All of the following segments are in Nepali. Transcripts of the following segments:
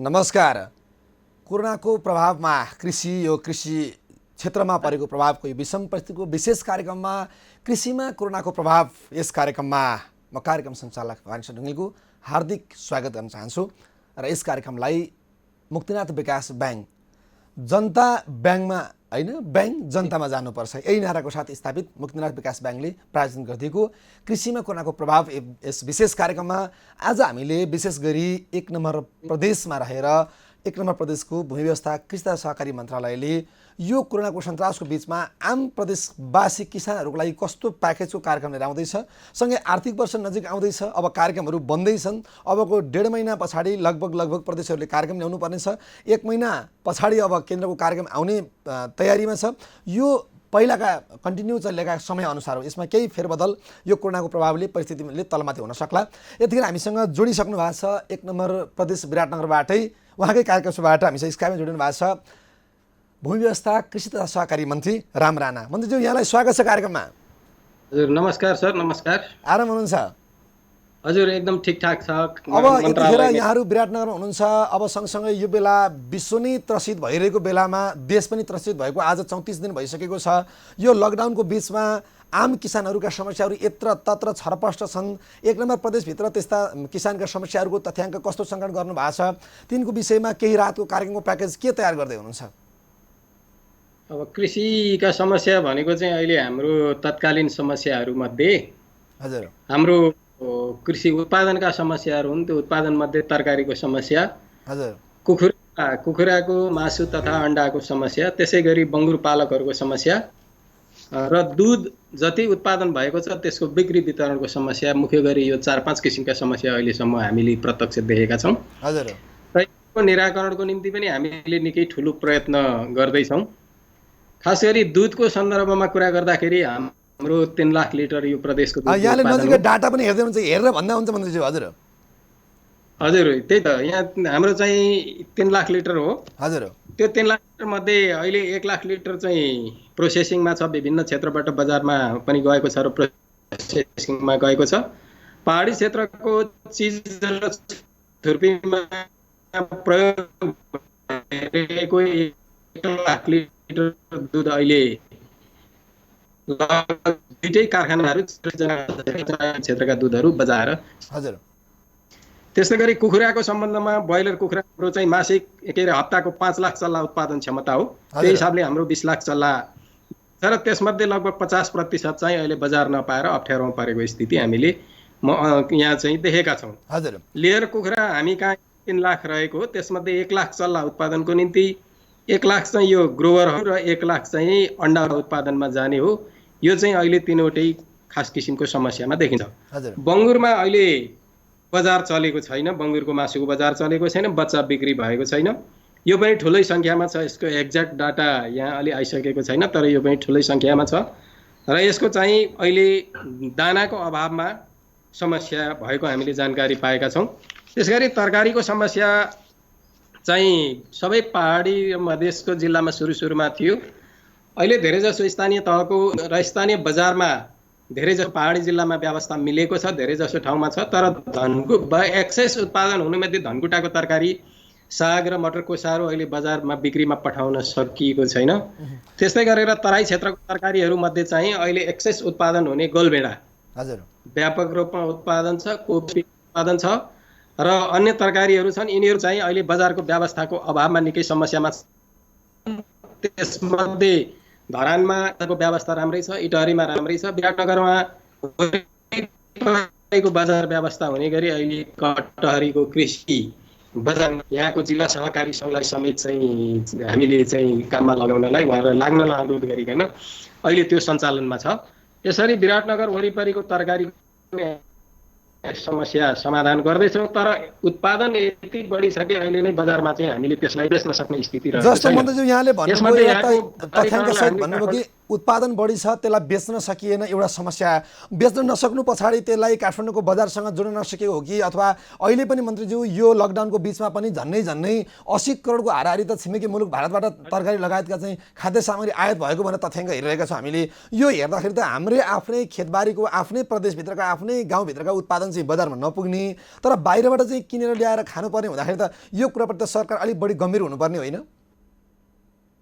नमस्कार। कोरोनाको प्रभावमा कृषि क्षेत्रमा परेको प्रभावको यो विषम परिस्थितिको विशेष कार्यक्रममा कृषिमा कोरोनाको प्रभाव यस कार्यक्रममा म कार्यक्रम सञ्चालक भान्सा ढुङ्गेलको हार्दिक स्वागत गर्न चाहन्छु र यस कार्यक्रमलाई मुक्तिनाथ विकास ब्याङ्क जनता ब्याङ्कमा हैन ब्याङ्क जनतामा जानुपर्छ यही नाराको साथ स्थापित मुक्तिनाथ विकास ब्याङ्कले प्रायोजन गरिदिएको कृषिमा कोरोनाको प्रभाव यस विशेष कार्यक्रममा आज हामीले विशेष गरी 1 नम्बर प्रदेशमा रहेर 1 नम्बर प्रदेशको भूमि व्यवस्था कृषि तथा सहकारी मन्त्रालयले यो कोरोनाको सन्तासको बीचमा आम प्रदेशवासी किसानहरूको लागि कस्तो प्याकेजको कार्यक्रम लिएर आउँदैछ। सँगै आर्थिक वर्ष नजिक आउँदैछ, अब कार्यक्रमहरू बन्दैछन्। अबको 1.5 महिना पछाडि लगभग प्रदेशहरूले कार्यक्रम ल्याउनु पर्नेछ। 1 महिना पछाडि अब केन्द्रको कार्यक्रम आउने तयारीमा छ। यो पहिलाका कन्टिन्यू चलेका समयअनुसार हो, यसमा केही फेरबदल यो कोरोनाको प्रभावले परिस्थितिले तलमाथि हुन सक्ला। यतिखेर हामीसँग जोडिसक्नु भएको छ 1 नम्बर प्रदेश विराटनगरबाटै उहाँकै कार्यक्रमबाट हामीसँग स्काइपमा जोडिनु भएको छ भूमि व्यवस्था कृषि तथा सहकारी मन्त्री राम राणा। मन्त्रीज्यू, यहाँलाई स्वागत छ कार्यक्रममा। हजुर नमस्कार सर। नमस्कार। आराम हुनुहुन्छ? हजुर एकदम ठिकठाक छ। अब यतिखेर यहाँहरू विराटनगरमा हुनुहुन्छ। अब सँगसँगै यो बेला विश्व नै त्रसित भइरहेको बेलामा देश पनि त्रसित भएको आज 34 दिन भइसकेको छ। यो लकडाउनको बीचमा आम किसानहरूका समस्याहरू यत्र तत्र छरपष्ट छन्। 1 नम्बर प्रदेशभित्र त्यस्ता किसानका समस्याहरूको तथ्याङ्क कस्तो सङ्कलन गर्नु भएको छ, तिनको विषयमा केही रातको कार्यक्रमको प्याकेज के तयार गर्दै हुनुहुन्छ? अब कृषिका समस्या भनेको चाहिँ अहिले हाम्रो तत्कालीन समस्याहरूमध्ये हजुर हाम्रो कृषि उत्पादनका समस्याहरू हुन्। त्यो उत्पादनमध्ये तरकारीको समस्या, हजुर कुखुराको मासु तथा अन्डाको समस्या, त्यसै गरी बङ्गुर पालकहरूको समस्या र दुध जति उत्पादन भएको छ त्यसको बिक्री वितरणको समस्या, मुख्य गरी यो 4-5 किसिमका समस्या अहिलेसम्म हामीले प्रत्यक्ष देखेका छौँ। हजुर र यसको निराकरणको निम्ति पनि हामीले निकै ठुलो प्रयत्न गर्दैछौँ। खास गरी दुधको सन्दर्भमा कुरा गर्दाखेरि हाम्रो 3 लाख लिटर यो प्रदेशको दुध यहाँले नजिकै डाटा पनि हेर्दै हुनुहुन्छ, हेरेर भन्दा हुन्छ मन्त्रीज्यू। हजुर हजुर त्यही त, यहाँ हाम्रो चाहिँ 3 लाख लिटर हो। हजुर त्यो 3 लाख लिटर मध्ये अहिले 1 लाख लिटर चाहिँ प्रोसेसिङमा छ, विभिन्न क्षेत्रबाट बजारमा पनि गएको छ र प्रोसेसिङमा गएको छ। पहाडी क्षेत्रको चिज र छुर्पीमा प्रयोग भइरहेको 1 लाख लिटर दुध अहिले दुईटै कारखानाहरू क्षेत्रका दुधहरू बजाएर। हजुर त्यस्तै गरी कुखुराको सम्बन्धमा ब्रोइलर कुखुराहरू चाहिँ मासिक हप्ताको 5 लाख चल्ला उत्पादन क्षमता हो। त्यही हिसाबले हाम्रो 20 लाख चल्ला छ र त्यसमध्ये लगभग 50% चाहिँ अहिले बजार नपाएर अप्ठ्यारोमा परेको स्थिति हामीले यहाँ चाहिँ देखेका छौँ। हजुर लेयर कुखुरा हामी कहाँ 3 लाख रहेको हो, त्यसमध्ये 1 लाख चल्ला उत्पादनको निम्ति 1 लाख चाहिँ यो ग्रोवरहरू र 1 लाख चाहिँ अन्डा उत्पादनमा जाने हो। यो चाहिँ अहिले तीनवटै खास किसिमको समस्यामा देखिन्छ। बङ्गुरमा अहिले बजार चलेको छैन, बङ्गुरको मासुको बजार चलेको छैन, बच्चा बिक्री भएको छैन। यो पनि ठुलै सङ्ख्यामा छ। यसको एक्ज्याक्ट डाटा यहाँ अलि आइसकेको छैन, तर यो पनि ठुलै सङ्ख्यामा छ र यसको चाहिँ अहिले दानाको अभावमा समस्या भएको हामीले जानकारी पाएका छौँ। त्यसगरी तरकारीको समस्या चाहिँ सबै पहाडी र मधेसको जिल्लामा सुरुमा थियो। अहिले धेरैजसो स्थानीय तहको र स्थानीय बजारमा धेरैजसो पहाडी जिल्लामा व्यवस्था मिलेको छ, धेरैजसो ठाउँमा छ। तर एक्सेस उत्पादन हुनुमध्ये धनकुटाको तरकारी, साग र मटर कोसारो अहिले बजारमा बिक्रीमा पठाउन सकिएको छैन। त्यस्तै गरेर तराई क्षेत्रको तरकारीहरू मध्ये चाहिँ अहिले एक्सेस उत्पादन हुने गोलभेडा हजुर व्यापक रूपमा उत्पादन छ, कोपी उत्पादन छ र अन्य तरकारीहरू छन्। यिनीहरू चाहिँ अहिले बजारको व्यवस्थाको अभावमा निकै समस्यामा छ। त्यसमध्ये धरानमा व्यवस्था राम्रै छ, इटहरीमा राम्रै छ, विराटनगरमा बजार व्यवस्था हुने गरी अहिले कटहरीको कृषि बजार यहाँको जिल्ला सहकारी सङ्घलाई समेत चाहिँ हामीले चाहिँ काममा लगाउनलाई उहाँलाई लाग्न अनुरोध गरिकन अहिले त्यो सञ्चालनमा छ। यसरी विराटनगर वरिपरिको तरकारी समस्या समाधान गर्दैछौँ, तर उत्पादन यति बढी छ कि अहिले नै बजारमा चाहिँ हामीले त्यसलाई बेच्न सक्ने स्थिति रहेको छैन। जस्तो मन्त्रीज्यू यहाँले भन्नुभयो उत्पादन बढी छ त्यसलाई बेच्न सकिएन एउटा समस्या, बेच्न नसक्नु पछाडि त्यसलाई काठमाडौँको बजारसँग जोड्न नसकेको हो कि, अथवा अहिले पनि मन्त्रीज्यू यो लकडाउनको बिचमा पनि झन्नै 80 करोडको हाराहारी त छिमेकी मुलुक भारतबाट तरकारी लगायतका चाहिँ खाद्य सामग्री आयात भएको भनेर तथ्याङ्क हेरिरहेका छौँ हामीले। यो हेर्दाखेरि त हाम्रै आफ्नै खेतबारीको, आफ्नै प्रदेशभित्रका, आफ्नै गाउँभित्रका उत्पादन चाहिँ बजारमा नपुग्ने, तर बाहिरबाट चाहिँ किनेर ल्याएर खानुपर्ने हुँदाखेरि त यो कुराप्रति त सरकार अलिक बढी गम्भीर हुनुपर्ने होइन?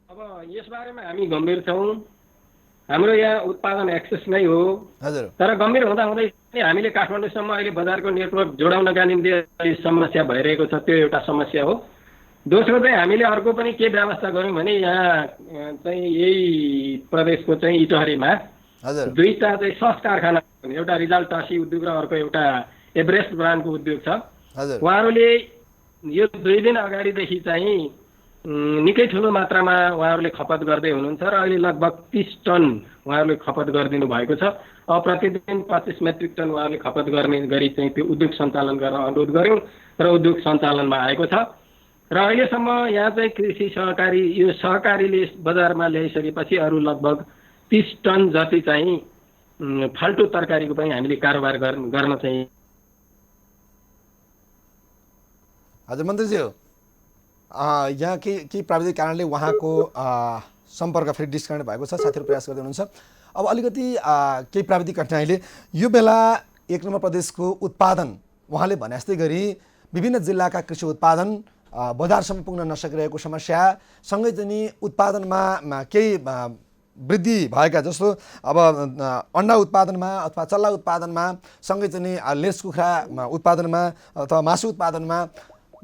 अब यसबारेमा हामी गम्भीर छौँ। हाम्रो यहाँ उत्पादन एक्सेस नै हो। हजुर। तर गम्भीर हुँदाहुँदै पनि हामीले काठमाडौँसम्म अहिले बजारको नेटवर्क जोडाउनका निम्ति समस्या भइरहेको छ, त्यो एउटा समस्या हो। दोस्रो चाहिँ हामीले अर्को पनि के व्यवस्था गऱ्यौँ भने यहाँ चाहिँ यही प्रदेशको चाहिँ इटहरीमा हजुर दुईटा चाहिँ सस कारखाना, एउटा रिजाल टासी उद्योग र अर्को एउटा एभरेस्ट ब्रान्डको उद्योग छ। हजुर। उहाँहरूले यो 2 दिन अगाडिदेखि चाहिँ निकै ठुलो मात्रामा उहाँहरूले खपत गर्दै हुनुहुन्छ र अहिले लगभग 30 टन उहाँहरूले खपत गरिदिनु भएको छ। अब प्रतिदिन 25 मेट्रिक टन उहाँहरूले खपत गर्ने गरी चाहिँ त्यो उद्योग सञ्चालन गर्न अनुरोध गऱ्यौँ र उद्योग सञ्चालनमा आएको छ। र अहिलेसम्म यहाँ चाहिँ कृषि सहकारी, यो सहकारीले बजारमा ल्याइसकेपछि अरू लगभग 30 टन जति चाहिँ फाल्टु तरकारीको पनि हामीले कारोबार गर्न चाहिँ। हजुर मन्त्रीज्यू, यहाँ केही प्राविधिक कारणले उहाँको सम्पर्क फेरि डिस्कनेक्ट भएको छ, साथीहरू प्रयास गर्दै हुनुहुन्छ। अब अलिकति केही प्राविधिक कठिनाइले यो बेला 1 नम्बर प्रदेशको उत्पादन उहाँले भने जस्तै गरी विभिन्न जिल्लाका कृषि उत्पादन बजारसम्म पुग्न नसकिरहेको समस्या सँगै चाहिँ उत्पादनमा केही वृद्धि भएका, जस्तो अब अन्डा उत्पादनमा अथवा चल्ला उत्पादनमा सँगै चाहिँ लेस कुखुरा उत्पादनमा अथवा मासु उत्पादनमा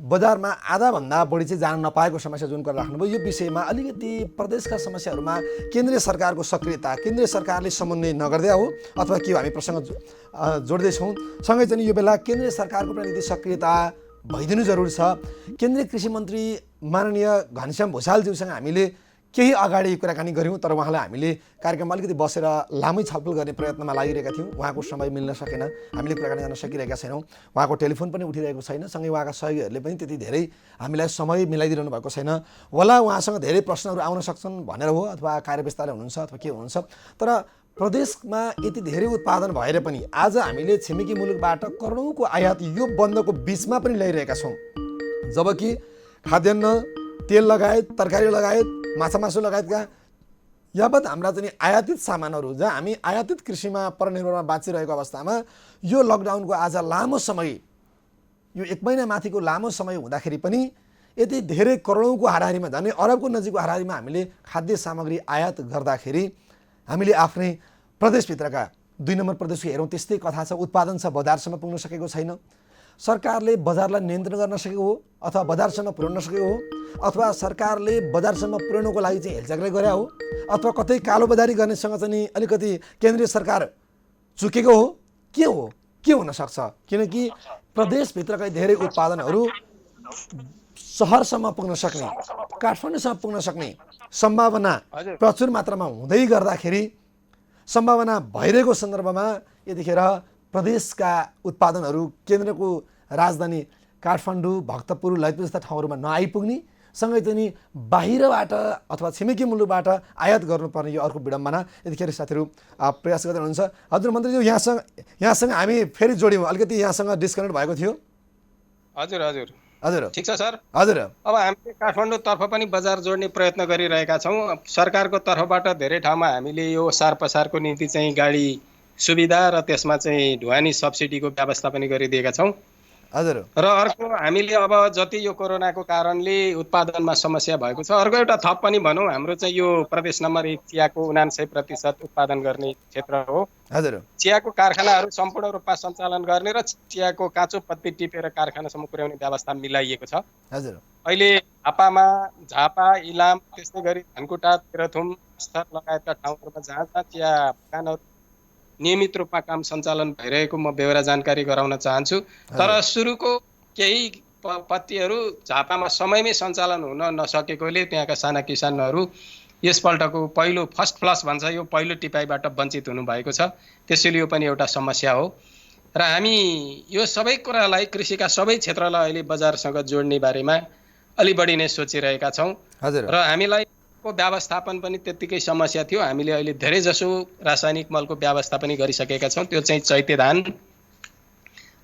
बजारमा आधाभन्दा बढी चाहिँ जान नपाएको समस्या जुन कुरा राख्नुभयो, यो विषयमा अलिकति प्रदेशका समस्याहरूमा केन्द्रीय सरकारको सक्रियता, केन्द्रीय सरकारले समन्वय नगर्दै हो अथवा के हो, हामी प्रसङ्ग जोड्दैछौँ। सँगै चाहिँ यो बेला केन्द्रीय सरकारको पनि निकै सक्रियता भइदिनु जरुरी छ। केन्द्रीय कृषि मन्त्री माननीय घनश्याम भुषालज्यूसँग हामीले केही अगाडि कुराकानी गऱ्यौँ, तर उहाँलाई हामीले कार्यक्रममा अलिकति बसेर लामै छलफल गर्ने प्रयत्नमा लागिरहेका थियौँ। उहाँको समय मिल्न सकेन, हामीले कुराकानी गर्न सकिरहेका छैनौँ। उहाँको टेलिफोन पनि उठिरहेको छैन, सँगै उहाँका सहयोगीहरूले पनि त्यति धेरै हामीलाई समय मिलाइदिनु भएको छैन। होला उहाँसँग धेरै प्रश्नहरू आउन सक्छन् भनेर हो, अथवा कार्यव्यस्तले हुनुहुन्छ अथवा के हुनुहुन्छ। तर प्रदेशमा यति धेरै उत्पादन भएर पनि आज हामीले छिमेकी मुलुकबाट करोडौँको आयात यो बन्दको बिचमा पनि ल्याइरहेका छौँ, जबकि खाद्यान्न, तेल लगायत, तरकारी लगायत, माछा मासु लगायतका यावत हाम्रा चाहिँ आयातित सामानहरू, जहाँ हामी आयातित कृषिमा परनिर्भरमा बाँचिरहेको अवस्थामा यो लकडाउनको आज लामो समय, यो 1 महिना माथिको लामो समय हुँदाखेरि पनि यति धेरै करोडौँको हाराहारीमा, झन् अरबको नजिकको हाराहारीमा हामीले खाद्य सामग्री आयात गर्दाखेरि हामीले आफ्नै प्रदेशभित्रका 2 नम्बर प्रदेशको हेरौँ त्यस्तै कथा छ। उत्पादन छ, बजारसम्म पुग्न सकेको छैन। सरकारले बजारलाई नियन्त्रण गर्न सकेको हो अथवा बजारसम्म पुर्याउन सकेको हो, अथवा सरकारले बजारसम्म पुर्याउनको लागि चाहिँ हेलचाक्रै गरे हो, अथवा कतै कालोबजारी गर्नेसँग चाहिँ अलिकति केन्द्रीय सरकार चुकेको हो, के हुन सक्छ? किनकि प्रदेशभित्रकै धेरै उत्पादनहरू सहरसम्म पुग्न सक्ने, काठमाडौँसम्म पुग्न सक्ने सम्भावना प्रचुर मात्रामा हुँदै गर्दाखेरि, सम्भावना भइरहेको सन्दर्भमा यतिखेर प्रदेशका उत्पादनहरू केन्द्रको राजधानी काठमाडौँ, भक्तपुर, ललितपुर जस्ता ठाउँहरूमा नआइपुग्ने, सँगै चाहिँ बाहिरबाट अथवा छिमेकी मुलुकबाट आयात गर्नुपर्ने यो अर्को विडम्बना यतिखेर साथीहरू प्रयास गर्दै हुनुहुन्छ। हजुर मन्त्रीज्यू, यहाँसँग हामी फेरि जोड्यौँ, अलिकति यहाँसँग डिस्कनेक्ट भएको थियो। हजुर हजुर हजुर ठिक छ सर। हजुर। अब हामीले काठमाडौँतर्फ पनि बजार जोड्ने प्रयत्न गरिरहेका छौँ। सरकारको तर्फबाट धेरै ठाउँमा हामीले यो सार पसारको निम्ति चाहिँ गाडी सुविधा र त्यसमा चाहिँ ढुवानी सब्सिडीको व्यवस्था पनि गरिदिएका छौँ। हजुर। र अर्को हामीले अब जति यो कोरोनाको कारणले उत्पादनमा समस्या भएको छ, अर्को एउटा थप पनि भनौँ, हाम्रो चाहिँ यो प्रदेश नम्बर 1 चियाको 79% उत्पादन गर्ने क्षेत्र हो। हजुर। चियाको कारखानाहरू सम्पूर्ण रूपमा सञ्चालन गर्ने र चियाको काँचो पत्ती टिपेर कारखानासम्म पुर्याउने व्यवस्था मिलाइएको छ। हजुर। अहिले झापा, इलाम, त्यस्तै गरी धनकुटा, तेह्रथुम, स्तर लगायतका ठाउँहरूमा जहाँ चिया बगानहरू नियमित रूपमा काम सञ्चालन भइरहेको म बेहोरा जानकारी गराउन चाहन्छु। तर सुरुको केही पत्तीहरू झापामा समयमै सञ्चालन हुन नसकेकोले त्यहाँका साना किसानहरू यसपल्टको पहिलो फर्स्ट फ्लस भन्छ, यो पहिलो टिपाइबाट वञ्चित हुनुभएको छ। त्यसैले यो पनि एउटा समस्या हो र हामी यो सबै कुरालाई, कृषिका सबै क्षेत्रलाई अहिले बजारसँग जोड्ने बारेमा अलि बढी नै सोचिरहेका छौँ। हजुर। र हामीलाई को व्यवस्थापन पनि त्यत्तिकै समस्या थियो। हामीले अहिले धेरैजसो रासायनिक मलको व्यवस्था पनि गरिसकेका छौँ। त्यो चाहिँ चैते धान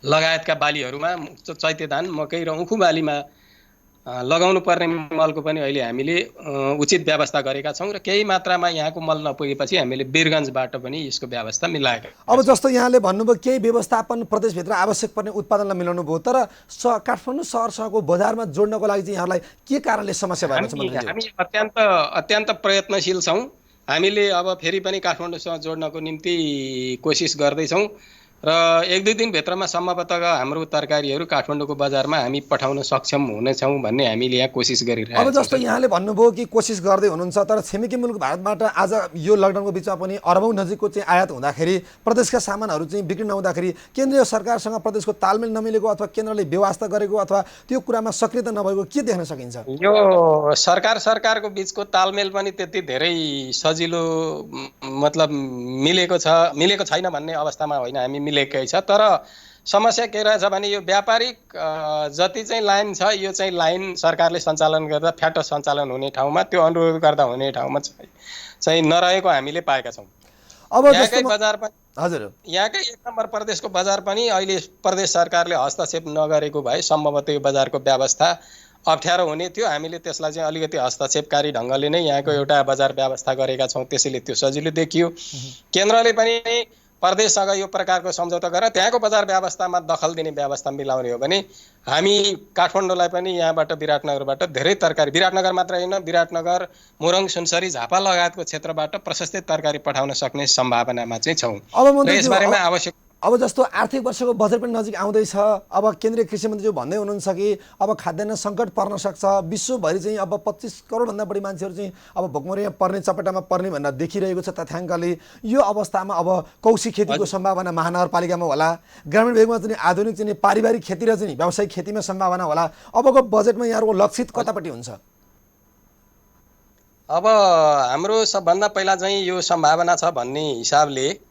लगायतका बालीहरूमा चैते धान, मकै र उखु बालीमा लगाउनु पर्ने मलको पनि अहिले हामीले उचित व्यवस्था गरेका छौँ र केही मात्रामा यहाँको मल नपुगेपछि हामीले वीरगन्जबाट पनि यसको व्यवस्था मिलाएका अब छौँ। जस्तो यहाँले भन्नुभयो केही व्यवस्थापन प्रदेशभित्र आवश्यक पर्ने उत्पादनलाई मिलाउनु भयो, तर काठमाडौँ सहरसँगको बजारमा जोड्नको लागि चाहिँ यहाँलाई के कारणले समस्या भएको छ मन्त्रीज्यू? हामी अत्यन्त प्रयत्नशील छौँ। हामीले अब फेरि पनि काठमाडौँसँग जोड्नको निम्ति कोसिस गर्दैछौँ र 1-2 दिनभित्रमा सम्भवतः हाम्रो तरकारीहरू काठमाडौँको बजारमा हामी पठाउन सक्षम हुनेछौँ भन्ने हामीले यहाँ कोसिस गरिरहेका छौँ। अब जस्तो यहाँले भन्नुभयो कि कोसिस गर्दै हुनुहुन्छ, तर छिमेकी मुलुक भारतबाट आज यो लकडाउनको बिचमा पनि अरबौँ नजिकको चाहिँ आयात हुँदाखेरि प्रदेशका सामानहरू चाहिँ बिक्री नहुँदाखेरि केन्द्रीय सरकारसँग प्रदेशको तालमेल नमिलेको अथवा केन्द्रले व्यवस्था गरेको अथवा त्यो कुरामा सक्रियता नभएको के देख्न सकिन्छ? यो सरकारको बिचको तालमेल पनि त्यति धेरै सजिलो मतलब मिलेको छैन भन्ने अवस्थामा होइन, हामी मिलेकै छ। तर समस्या के रहेछ भने यो व्यापारिक जति चाहिँ लाइन छ, यो चाहिँ लाइन सरकारले सञ्चालन गर्दा फ्याट सञ्चालन हुने ठाउँमा, त्यो अनुरोध गर्दा हुने ठाउँमा चाहिँ नरहेको हामीले पाएका छौँ। अब यहाँकै बजार पनि हजुर, यहाँकै 1 नम्बर प्रदेशको बजार पनि अहिले प्रदेश सरकारले हस्तक्षेप नगरेको भए सम्भवतः यो बजारको व्यवस्था अप्ठ्यारो हुने थियो। हामीले त्यसलाई चाहिँ अलिकति हस्तक्षेपकारी ढङ्गले नै यहाँको एउटा बजार व्यवस्था गरेका छौँ, त्यसैले त्यो सजिलो देखियो। केन्द्रले पनि प्रदेशसँग यो प्रकारको सम्झौता गरेर त्यहाँको बजार व्यवस्थामा दखल दिने व्यवस्था मिलाउने हो भने हामी काठमाडौँलाई पनि यहाँबाट विराटनगरबाट धेरै तरकारी, विराटनगर मात्र होइन, विराटनगर, मोरङ, सुनसरी, झापा लगायतको क्षेत्रबाट प्रशस्तै तरकारी पठाउन सक्ने सम्भावनामा चाहिँ छौँ। र यसबारेमा आवश्यक अब जस्तो आर्थिक वर्षको बजेट पनि नजिक आउँदैछ, अब केन्द्रीय कृषि मन्त्रीज्यू भन्दै हुनुहुन्छ कि अब खाद्यान्न सङ्कट पर्न सक्छ, विश्वभरि चाहिँ अब 25 करोडभन्दा बढी मान्छेहरू चाहिँ अब भोकमरीमा पर्ने चपेटामा पर्ने भनेर देखिरहेको छ तथ्याङ्कले। यो अवस्थामा अब कौशी खेतीको सम्भावना महानगरपालिकामा होला, ग्रामीण भेगमा चाहिँ आधुनिक चाहिँ पारिवारिक खेती र चाहिँ व्यावसायिक खेतीमा सम्भावना होला। अबको बजेटमा यहाँहरूको लक्षित कतापट्टि हुन्छ? अब हाम्रो सबभन्दा पहिला चाहिँ यो सम्भावना छ भन्ने हिसाबले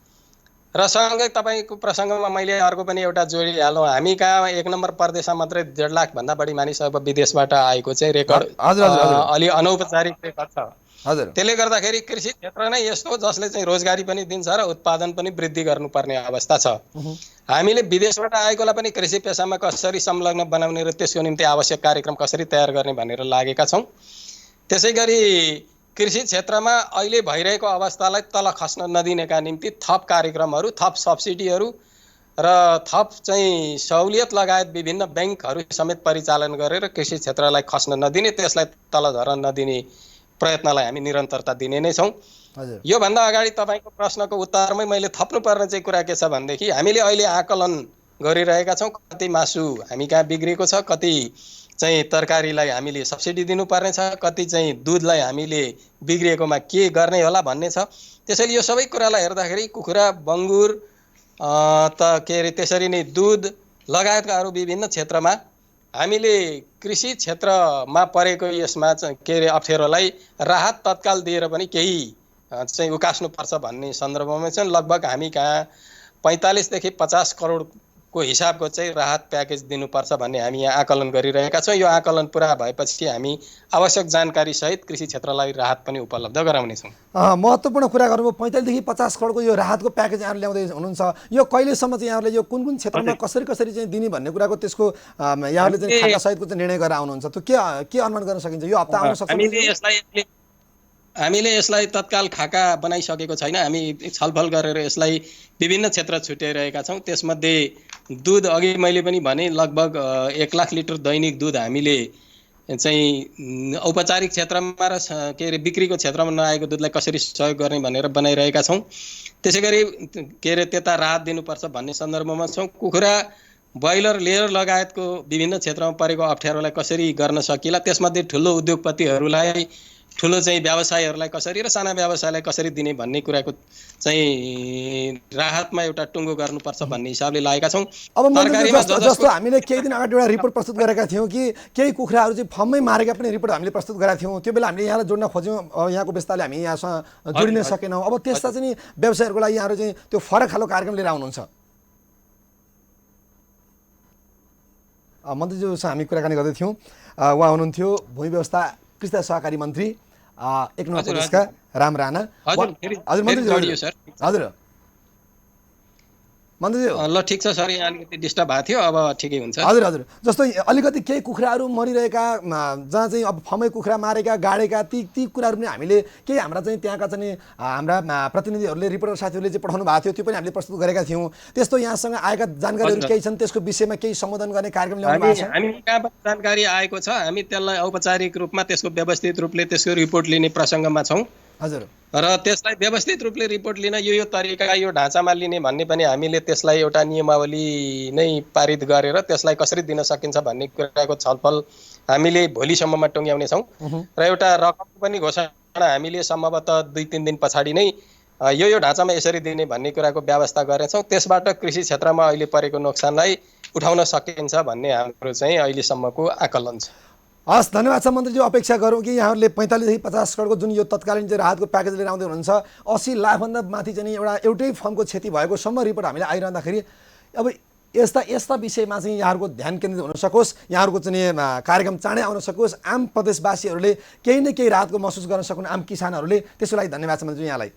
र सँगै तपाईँको प्रसङ्गमा मैले अर्को पनि एउटा जोडिहालौँ। हामी कहाँ 1 नम्बर प्रदेशमा मात्रै 1.5 लाख भन्दा बढी मानिस अब विदेशबाट आएको चाहिँ रेकर्ड अलि अनौपचारिक रेकर्ड छ। त्यसले गर्दाखेरि कृषि क्षेत्र नै यस्तो जसले चाहिँ रोजगारी पनि दिन्छ र उत्पादन पनि वृद्धि गर्नुपर्ने अवस्था छ। हामीले विदेशबाट आएकोलाई पनि कृषि पेसामा कसरी संलग्न बनाउने र त्यसको निम्ति आवश्यक कार्यक्रम कसरी तयार गर्ने भनेर लागेका छौँ। त्यसै गरी कृषि क्षेत्रमा अहिले भइरहेको अवस्थालाई तल खस्न नदिनेका निम्ति थप कार्यक्रमहरू, थप सब्सिडीहरू र थप चाहिँ सहुलियत लगायत विभिन्न ब्याङ्कहरू समेत परिचालन गरेर कृषि क्षेत्रलाई खस्न नदिने, त्यसलाई तल झर्न नदिने प्रयत्नलाई हामी निरन्तरता दिने नै छौँ। योभन्दा अगाडि तपाईँको प्रश्नको उत्तरमै मैले थप्नुपर्ने चाहिँ कुरा के छ भनेदेखि हामीले अहिले आकलन गरिरहेका छौँ कति मासु हामी कहाँ बिग्रेको छ, कति चाहिँ तरकारीलाई हामीले सब्सिडी दिनुपर्ने छ, कति चाहिँ दुधलाई हामीले बिग्रिएकोमा के गर्ने होला भन्ने छ। त्यसैले यो सबै कुरालाई हेर्दाखेरि कुखुरा, बङ्गुर त्यसरी नै दुध लगायतका अरू विभिन्न क्षेत्रमा हामीले कृषि क्षेत्रमा परेको यसमा अप्ठ्यारोलाई राहत तत्काल दिएर पनि केही चाहिँ उकास्नुपर्छ भन्ने सन्दर्भमा चाहिँ लगभग हामी कहाँ 45 देखि 50 करोडको हिसाबको चाहिँ राहत प्याकेज दिनुपर्छ भन्ने हामी यहाँ आकलन गरिरहेका छौँ। यो आकलन पुरा भएपछि हामी आवश्यक जानकारी सहित कृषि क्षेत्रलाई राहत पनि उपलब्ध गराउनेछौँ। महत्त्वपूर्ण कुरा गर्नुभयो। 45 देखि 50 करोडको यो राहतको प्याकेज यहाँले ल्याउँदै हुनुहुन्छ। यो कहिलेसम्म चाहिँ यहाँले यो कुन कुन क्षेत्रमा कसरी चाहिँ दिने भन्ने कुराको त्यसको यहाँले चाहिँ खाका सहितको चाहिँ निर्णय गरेर आउनुहुन्छ, त्यो के अनुमान गर्न सकिन्छ? यो हप्ता आउन सक्छ? हामीले यसलाई तत्काल खाका बनाइसकेको छैन। हामी छलफल गरेर यसलाई विभिन्न क्षेत्र छुट्याइरहेका छौँ। त्यसमध्ये दुध अघि मैले पनि भने लगभग 1 लाख लिटर दैनिक दुध हामीले चाहिँ औपचारिक क्षेत्रमा र बिक्रीको क्षेत्रमा नआएको दुधलाई कसरी सहयोग गर्ने भनेर बनाइरहेका छौँ। त्यसै गरी त्यता राहत दिनुपर्छ भन्ने सन्दर्भमा छौँ। कुखुरा, ब्रोइलर, लेयर लगायतको विभिन्न क्षेत्रमा परेको अप्ठ्यारोलाई कसरी गर्न सकिला, त्यसमध्ये ठुलो उद्योगपतिहरूलाई, ठुलो चाहिँ व्यवसायहरूलाई कसरी र साना व्यवसायलाई कसरी दिने भन्ने कुराको चाहिँ राहतमा एउटा टुङ्गो गर्नुपर्छ भन्ने हिसाबले लागेका छौँ। अब जस्तो हामीले केही दिन अगाडि एउटा रिपोर्ट प्रस्तुत गरेका थियौँ कि केही कुखुराहरू चाहिँ फर्ममै मारेका पनि रिपोर्ट हामीले प्रस्तुत गरेका थियौँ। त्यो बेला हामीले यहाँलाई जोड्न खोज्यौँ, यहाँको व्यवस्थाले हामी यहाँसँग जोडिन सकेनौँ। अब त्यस्ता चाहिँ व्यवसायहरूको लागि यहाँहरू चाहिँ त्यो फरक खालको कार्यक्रम लिएर आउनुहुन्छ। मन्त्रीज्यूसँग हामी कुराकानी गर्दैथ्यौँ। उहाँ हुनुहुन्थ्यो भूमि व्यवस्था कृषि सहकारी मन्त्री 1 नम्बर हजुर, प्रदेशका राम राणा। हजुर, फेरि हजुर मन्त्रीज्यू, जोडियो सर। हजुर मन्त्रीज्यू। ल ठिक छ सर, यहाँ अलिकति डिस्टर्ब भएको थियो, अब ठिकै हुन्छ। हजुर हजुर, जस्तो अलिकति केही कुखुराहरू मरिरहेका, जहाँ चाहिँ अब फमै कुखुरा मारेका गाडेका ती कुराहरू पनि हामीले केही हाम्रा चाहिँ त्यहाँका चाहिँ हाम्रा प्रतिनिधिहरूले रिपोर्टर साथीहरूले चाहिँ पठाउनु भएको थियो, त्यो पनि हामीले प्रस्तुत गरेका थियौँ। त्यस्तो यहाँसँग आएका जानकारीहरू केही छन्, त्यसको विषयमा केही सम्बोधन गर्ने कार्यक्रम ल्याउनु भएको छ? हामी कहाँबाट जानकारी आएको छ, हामी त्यसलाई औपचारिक रूपमा त्यसको व्यवस्थित रूपले त्यसको रिपोर्ट लिने प्रसङ्गमा छौँ हजुर। र त्यसलाई व्यवस्थित रूपले रिपोर्ट लिन यो तरिका यो ढाँचामा लिने भन्ने पनि हामीले त्यसलाई एउटा नियमावली नै पारित गरेर त्यसलाई कसरी दिन सकिन्छ भन्ने कुराको छलफल हामीले भोलिसम्ममा टुङ्ग्याउने छौँ र एउटा रकम पनि घोषणा हामीले सम्भवतः 2-3 दिन पछाडि नै यो ढाँचामा यसरी दिने भन्ने कुराको व्यवस्था गरेछौँ। त्यसबाट कृषि क्षेत्रमा अहिले परेको नोक्सानलाई उठाउन सकिन्छ भन्ने हाम्रो चाहिँ अहिलेसम्मको आकलन छ। हस्, धन्यवाद छ मन्त्रीज्यू। अपेक्षा गरौँ कि यहाँहरूले 45 देखि 50 करोडको जुन यो तत्कालीन चाहिँ राहतको प्याकेज लिएर आउँदै हुनुहुन्छ, 80 लाखभन्दा माथि चाहिँ एउटै फर्मको क्षति भएको सम्म रिपोर्ट हामीले आइरहँदाखेरि अब यस्ता विषयमा चाहिँ यहाँहरूको ध्यान केन्द्रित हुन सकोस्, यहाँहरूको चाहिँ कार्यक्रम चाँडै आउन सकोस्, आम प्रदेशवासीहरूले केही न केही राहतको महसुस गर्न सकुन्, आम किसानहरूले। त्यसको लागि धन्यवाद छ मन्त्रीज्यू यहाँलाई।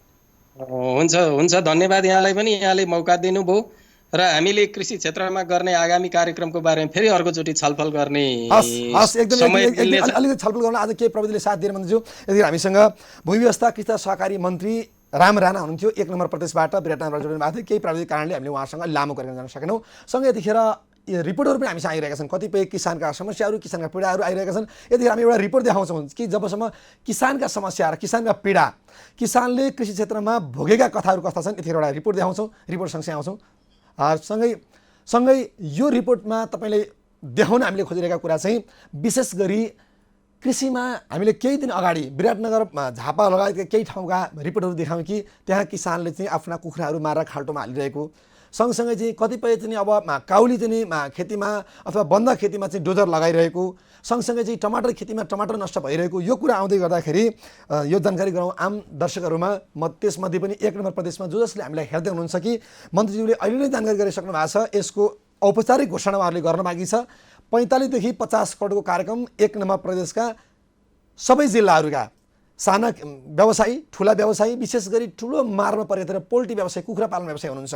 हुन्छ, धन्यवाद यहाँलाई पनि, यहाँले मौका दिनुभयो र हामीले कृषि क्षेत्रमा गर्ने आगामी कार्यक्रमको बारेमा फेरि अर्कोचोटि छलफल गर्ने अलिकति छलफल गर्न आज केही प्रविधिले साथ दिएर मन्त्रीज्यू। यतिखेर हामीसँग भूमि व्यवस्था कृषि सहकारी मन्त्री राम राणा हुनुहुन्थ्यो, 1 नम्बर प्रदेशबाट विराटनगरबाट जोडिनु भएको थियो। केही प्राविधिक कारणले हामीले उहाँसँग लामो कार्यक्रम गर्न सकेनौँ। सँगै यतिखेर रिपोर्टहरू पनि हामीसँग आइरहेका छन्, कतिपय किसानका समस्याहरू, किसानका पीडाहरू आइरहेका छन्। यतिखेर हामी एउटा रिपोर्ट देखाउँछौँ कि जबसम्म किसानका समस्या र किसानका पीडा, किसानले कृषि क्षेत्रमा भोगेका कथाहरू कस्ता छन्, यतिखेर एउटा रिपोर्ट देखाउँछौँ, रिपोर्ट सँगसँगै आउँछौँ। सँगै यो रिपोर्टमा तपाईँले देखाउन हामीले खोजिरहेका कुरा चाहिँ विशेष गरी कृषिमा हामीले केही दिन अगाडि विराटनगर झापा लगायतका केही ठाउँका रिपोर्टहरू देखायौँ कि त्यहाँ किसानले चाहिँ आफ्ना कुखुराहरू मारेर खाल्टोमा हालिरहेको, सँगसँगै चाहिँ कतिपय चाहिँ अब काउली चाहिँ खेतीमा अथवा बन्द खेतीमा चाहिँ डोजर लगाइरहेको, सँगसँगै चाहिँ टमाटर खेतीमा टमाटर नष्ट भइरहेको, यो कुरा आउँदै गर्दाखेरि यो जानकारी गराउँ आम दर्शकहरूमा। म त्यसमध्ये पनि 1 नम्बर प्रदेशमा जसले हामीलाई हेर्दै हुनुहुन्छ कि मन्त्रीज्यूले अहिले नै जानकारी गरिसक्नु भएको छ, यसको औपचारिक घोषणा उहाँहरूले गर्न बाँकी छ। 45 देखि 50 करोडको कार्यक्रम 1 नम्बर प्रदेशका सबै जिल्लाहरूका साना व्यवसायी, ठुला व्यवसायी, विशेष गरी ठुलो मारमा परेका पोल्ट्री व्यवसायी, कुखुरा पालन व्यवसायी हुनुहुन्छ।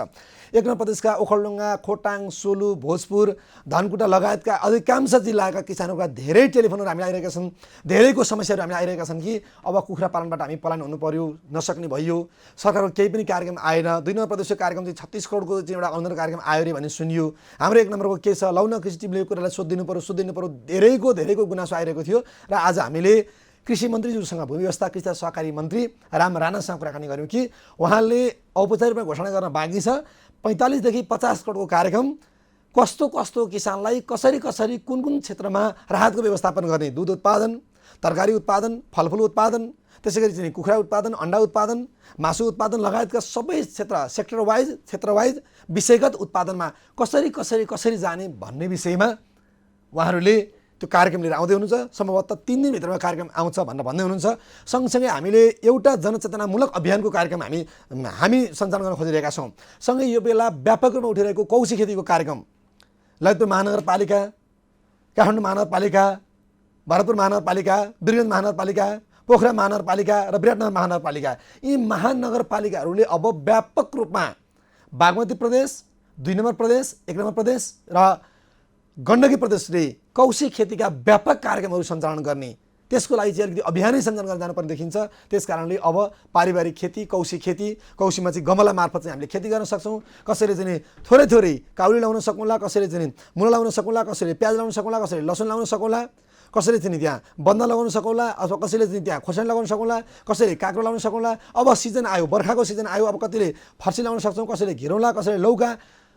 1 नम्बर प्रदेशका ओखलढुङ्गा, खोटाङ, सोलु, भोजपुर, धनकुटा लगायतका अधिकांश जिल्लाका किसानहरूका धेरै टेलिफोनहरू हामीलाई आइरहेका छन्, धेरैको समस्याहरू हामीलाई आइरहेका छन् कि अब कुखुरा पालनबाट हामी पलायन हुनु पर्यो, नसक्ने भइयो, सरकारको केही पनि कार्यक्रम आएन। 2 नम्बर प्रदेशको कार्यक्रम चाहिँ 36 करोडको चाहिँ एउटा अनुदान कार्यक्रम आयो अरे भन्ने सुनियो। हाम्रो 1 नम्बरको के छ, लौ न कृषि टिमले यो कुरालाई सोधिदिनु पर्यो, धेरैको गुनासो आइरहेको थियो र आज हामीले कृषि मन्त्रीज्यूसँग, भूमि व्यवस्था कृषि सहकारी मन्त्री राम राणासँग कुराकानी गऱ्यौँ कि उहाँले औपचारिक रूपमा घोषणा गर्न बाँकी छ 45 देखि 50 करोडको कार्यक्रम कस्तो किसानलाई कसरी कुन क्षेत्रमा राहतको व्यवस्थापन गर्ने, दूध उत्पादन, तरकारी उत्पादन, फलफुल उत्पादन, त्यसैगरी चाहिँ कुखुरा उत्पादन, अन्डा उत्पादन, मासु उत्पादन लगायतका सबै क्षेत्र वाइज विषयगत उत्पादनमा कसरी जाने भन्ने विषयमा उहाँहरूले त्यो कार्यक्रम लिएर आउँदै हुनुहुन्छ। सम्भवतः 3 दिनभित्रमा कार्यक्रम आउँछ भनेर भन्दै हुनुहुन्छ। सँगसँगै हामीले एउटा जनचेतनामूलक अभियानको कार्यक्रम हामी सञ्चालन गर्न खोजिरहेका छौँ। सँगै यो बेला व्यापक रूपमा उठिरहेको कौशी खेतीको कार्यक्रम ललितपुर महानगरपालिका, काठमाडौँ महानगरपालिका, भरतपुर महानगरपालिका, वीरगञ्ज महानगरपालिका, पोखरा महानगरपालिका र विराटनगर महानगरपालिका, यी महानगरपालिकाहरूले अब व्यापक रूपमा बागमती प्रदेश, 2 नम्बर प्रदेश, 1 नम्बर प्रदेश र गण्डकी प्रदेशले कौशी खेतीका व्यापक कार्यक्रमहरू सञ्चालन गर्ने, त्यसको लागि चाहिँ अलिकति अभियानै सञ्चालन गर्न जानुपर्ने देखिन्छ। त्यस कारणले अब पारिवारिक खेती, कौशीमा चाहिँ गमला मार्फत चाहिँ हामीले खेती गर्न सक्छौँ। कसैले चाहिँ थोरै काउली लाउन सकुँला, कसैले चाहिँ मुला लाउन सकुँला, कसैले प्याज लाउन सकुँला, कसैले लसुन लाउन सकुँला, कसैले चाहिँ त्यहाँ बन्द लगाउन सकुँला, अथवा कसैले चाहिँ त्यहाँ खोर्सानी लगाउन सकुँला, कसैले काँक्रो लाउन सकुँला। अब सिजन आयो, बर्खाको सिजन आयो, अब कतिले फर्सी लाउन सक्छौँ, कसैले घिरौँला, कसैले लौका,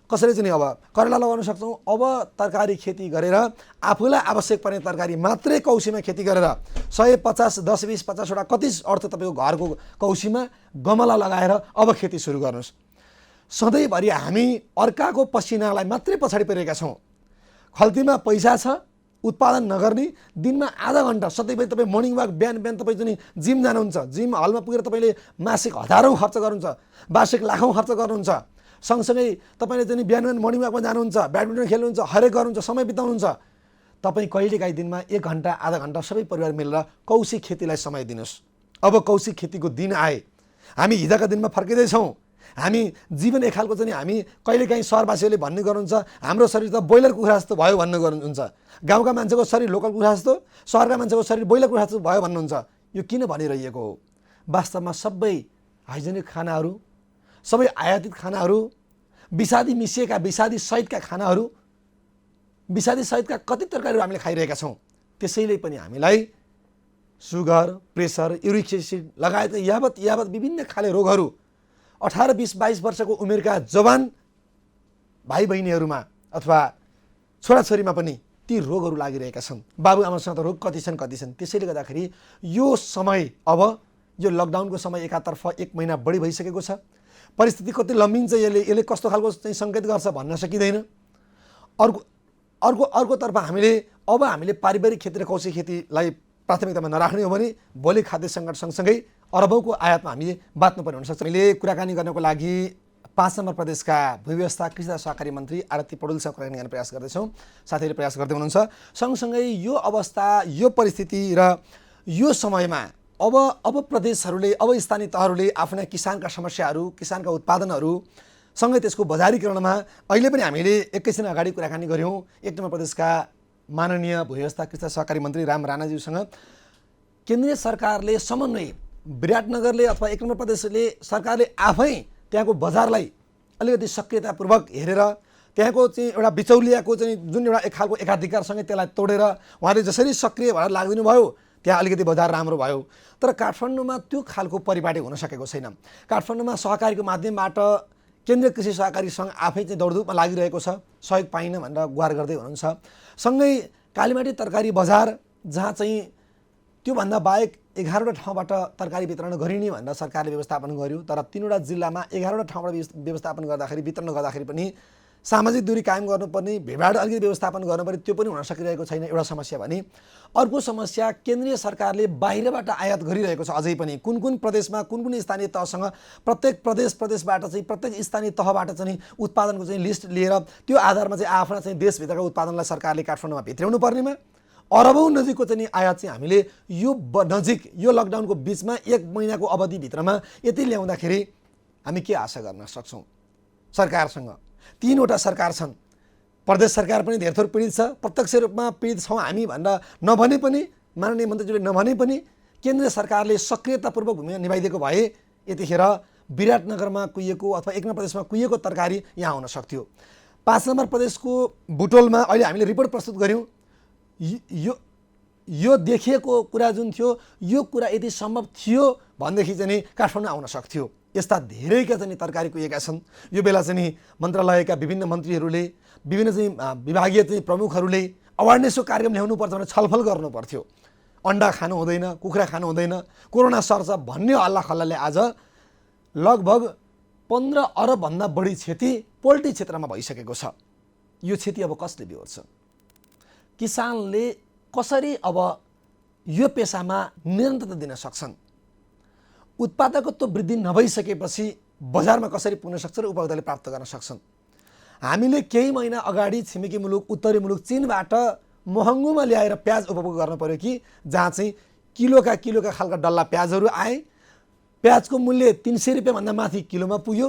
कसैले चाहिँ अब करेला लगाउन सक्छौँ। अब तरकारी खेती गरेर आफूलाई आवश्यक पर्ने तरकारी मात्रै कौशीमा खेती गरेर 150, 10, 20, 50वटा कति अर्थ तपाईँको घरको कौशीमा गमला लगाएर अब खेती सुरु गर्नुहोस्। सधैँभरि हामी अर्काको पसिनालाई मात्रै पछाडि परिरहेका छौँ। खल्तीमा पैसा छ, उत्पादन नगर्ने, दिनमा आधा घन्टा सधैँभरि तपाईँ मर्निङ वाक बिहान तपाईँ चाहिँ जिम जानुहुन्छ, जिम हलमा पुगेर तपाईँले मासिक हजारौँ खर्च गर्नुहुन्छ, वार्षिक लाखौँ खर्च गर्नुहुन्छ। सँगसँगै तपाईँले चाहिँ बिहान मर्निङ वाकमा जानुहुन्छ, ब्याडमिन्टन खेल्नुहुन्छ, हरेक गर्नुहुन्छ, समय बिताउनुहुन्छ। तपाईँ कहिलेकाहीँ दिनमा 1 घन्टा आधा घन्टा सबै परिवार मिलेर कौशी खेतीलाई समय दिनुहोस्। अब कौशिक खेतीको दिन आए। हामी हिजोका दिनमा फर्किँदैछौँ। हामी जीवन एक खालको चाहिँ हामी कहिलेकाहीँ सहरवासीहरूले भन्ने गर्नुहुन्छ हाम्रो शरीर त ब्रोइलर कुखुरा जस्तो भयो भन्ने गर्नुहुन्छ। गाउँका मान्छेको शरीर लोकल कुखुरा जस्तो, सहरका मान्छेको शरीर ब्रोइलर कुखुरा जस्तो भयो भन्नुहुन्छ। यो किन भनिरहेको हो? वास्तवमा सबै हाइजेनिक खानाहरू, सबै आयातित खानाहरू, विषादी मिसिएका, विषादी सहितका खानाहरू, विषादी सहितका कति तरकारीहरू हामीले खाइरहेका छौँ। त्यसैले पनि हामीलाई सुगर, प्रेसर, युरिक एसिड लगायत यावत विभिन्न खाले रोगहरू 18, 20, 22 वर्षको उमेरका जवान भाइ बहिनीहरूमा अथवा छोराछोरीमा पनि ती रोगहरू लागिरहेका छन्। बाबुआमासँग त रोग कति छन्। त्यसैले गर्दाखेरि यो समय, अब यो लकडाउनको समय एकातर्फ 1 महिना बढी भइसकेको छ। परिस्थिति कति लम्बिन्छ, यसले कस्तो खालको चाहिँ सङ्केत गर्छ भन्न सकिँदैन। अर्कोतर्फ हामीले पारिवारिक खेती र कौशिक खेतीलाई प्राथमिकतामा नराख्ने हो भने भोलि खाद्य सङ्कट सँगसँगै अरबौँको आयातमा हामीले बाँच्नुपर्ने हुनसक्छ। हामीले कुराकानी गर्नको लागि 5 नम्बर प्रदेशका भूव्यवस्था कृषि तथा सहकारी मन्त्री आरती पौडेलसँग कुराकानी गर्ने प्रयास गर्दैछौँ। साथीहरूले प्रयास गर्दै हुनुहुन्छ। सँगसँगै यो अवस्था, यो परिस्थिति र यो समयमा अब प्रदेशहरूले, अब स्थानीय तहहरूले आफ्ना किसानका समस्याहरू, किसानका उत्पादनहरू सँगै त्यसको बजारीकरणमा अहिले पनि हामीले एकैछिन अगाडि कुराकानी गऱ्यौँ 1 नम्बर प्रदेशका माननीय भूव्यवस्था कृषि तथा सहकारी मन्त्री राम राणाज्यूसँग। केन्द्रीय सरकारले समन्वय, विराटनगरले अथवा 1 नम्बर प्रदेशले सरकारले आफै त्यहाँको बजारलाई अलिकति सक्रियतापूर्वक हेरेर त्यहाँको चाहिँ एउटा बिचौलियाको चाहिँ जुन एउटा एक खालको एकाधिकारसँगै त्यसलाई तोडेर उहाँले जसरी सक्रिय भएर लागिदिनु भयो त्यहाँ अलिकति बजार राम्रो भयो। तर काठमाडौँमा त्यो खालको परिपाटी हुन सकेको छैन। काठमाडौँमा सहकारीको माध्यमबाट केन्द्रीय कृषि सहकारी सङ्घ आफै चाहिँ दौडधुपमा लागिरहेको छ, सहयोग पाइन भनेर गुहार गर्दै हुनुहुन्छ। सँगै कालीमाटी तरकारी बजार जहाँ चाहिँ त्योभन्दा बाहेक 11वटा ठाउँबाट तरकारी वितरण गरिने भनेर सरकारले व्यवस्थापन गर्यो। तर 3वटा जिल्लामा 11वटा ठाउँबाट व्यवस्थापन गर्दाखेरि, वितरण गर्दाखेरि पनि सामाजिक दूरी कायम गर्नुपर्ने, भिडभाड अलिकति व्यवस्थापन गर्नुपर्ने, त्यो पनि हुन सकिरहेको छैन। एउटा समस्या भने अर्को समस्या केन्द्रीय सरकारले बाहिरबाट आयात गरिरहेको छ। अझै पनि कुन प्रदेशमा कुन स्थानीय तहसँग प्रत्येक प्रदेशबाट चाहिँ प्रत्येक स्थानीय तहबाट चाहिँ उत्पादनको चाहिँ लिस्ट लिएर त्यो आधारमा चाहिँ आफ्ना चाहिँ देशभित्रका उत्पादनलाई सरकारले काठमाडौँमा भित्र्याउनु पर्नेमा अरबौँ नजिकको चाहिँ आयात चाहिँ हामीले यो लकडाउनको बिचमा 1 महिनाको अवधिभित्रमा यति ल्याउँदाखेरि हामी के आशा गर्न सक्छौँ सरकारसँग? 3वटा सरकार छन्। प्रदेश सरकार पनि धेर थोर पीडित छ, प्रत्यक्ष रूपमा पीडित छौँ हामी भनेर नभने पनि, माननीय मन्त्रीज्यूले नभने पनि केन्द्रीय सरकारले सक्रियतापूर्वक भूमिका निभाइदिएको भए यतिखेर विराटनगरमा कुहिएको अथवा 1 नम्बर प्रदेशमा कुहिएको तरकारी यहाँ आउन सक्थ्यो। 5 नम्बर प्रदेशको बुटोलमा अहिले हामीले रिपोर्ट प्रस्तुत गऱ्यौँ। यो देखिएको कुरा जुन थियो, यो कुरा यदि सम्भव थियो भनेदेखि चाहिँ काठमाडौँ आउन सक्थ्यो। यस्ता धेरैका चाहिँ तरकारी कुहिएका छन्। यो बेला चाहिँ मन्त्रालयका विभिन्न मन्त्रीहरूले, विभिन्न चाहिँ विभागीय चाहिँ प्रमुखहरूले अवेरनेसको कार्यक्रम ल्याउनुपर्छ भनेर छलफल गर्नु पर्थ्यो। अन्डा खानु हुँदैन, कुखुरा खानु हुँदैन, कोरोना सर्छ भन्ने हल्लाखल्लाले आज लगभग 15 अरबभन्दा बढी क्षति पोल्ट्री क्षेत्रमा भइसकेको छ। यो क्षति अब कसले बिहोर्छ? किसानले कसरी अब यो पेसामा निरन्तरता दिन सक्छन्? उत्पादकत्व वृद्धि नभइसकेपछि बजारमा कसरी पुग्न सक्छ र उपभोक्ताले प्राप्त गर्न सक्छन्? हामीले केही महिना अगाडि छिमेकी मुलुक, उत्तरी मुलुक चीनबाट महँगोमा ल्याएर प्याज उपभोग गर्न पर्यो कि जहाँ चाहिँ किलोका खालका डल्ला प्याजहरू आए। प्याजको मूल्य 300 रुपियाँभन्दा माथि किलोमा पुग्यो।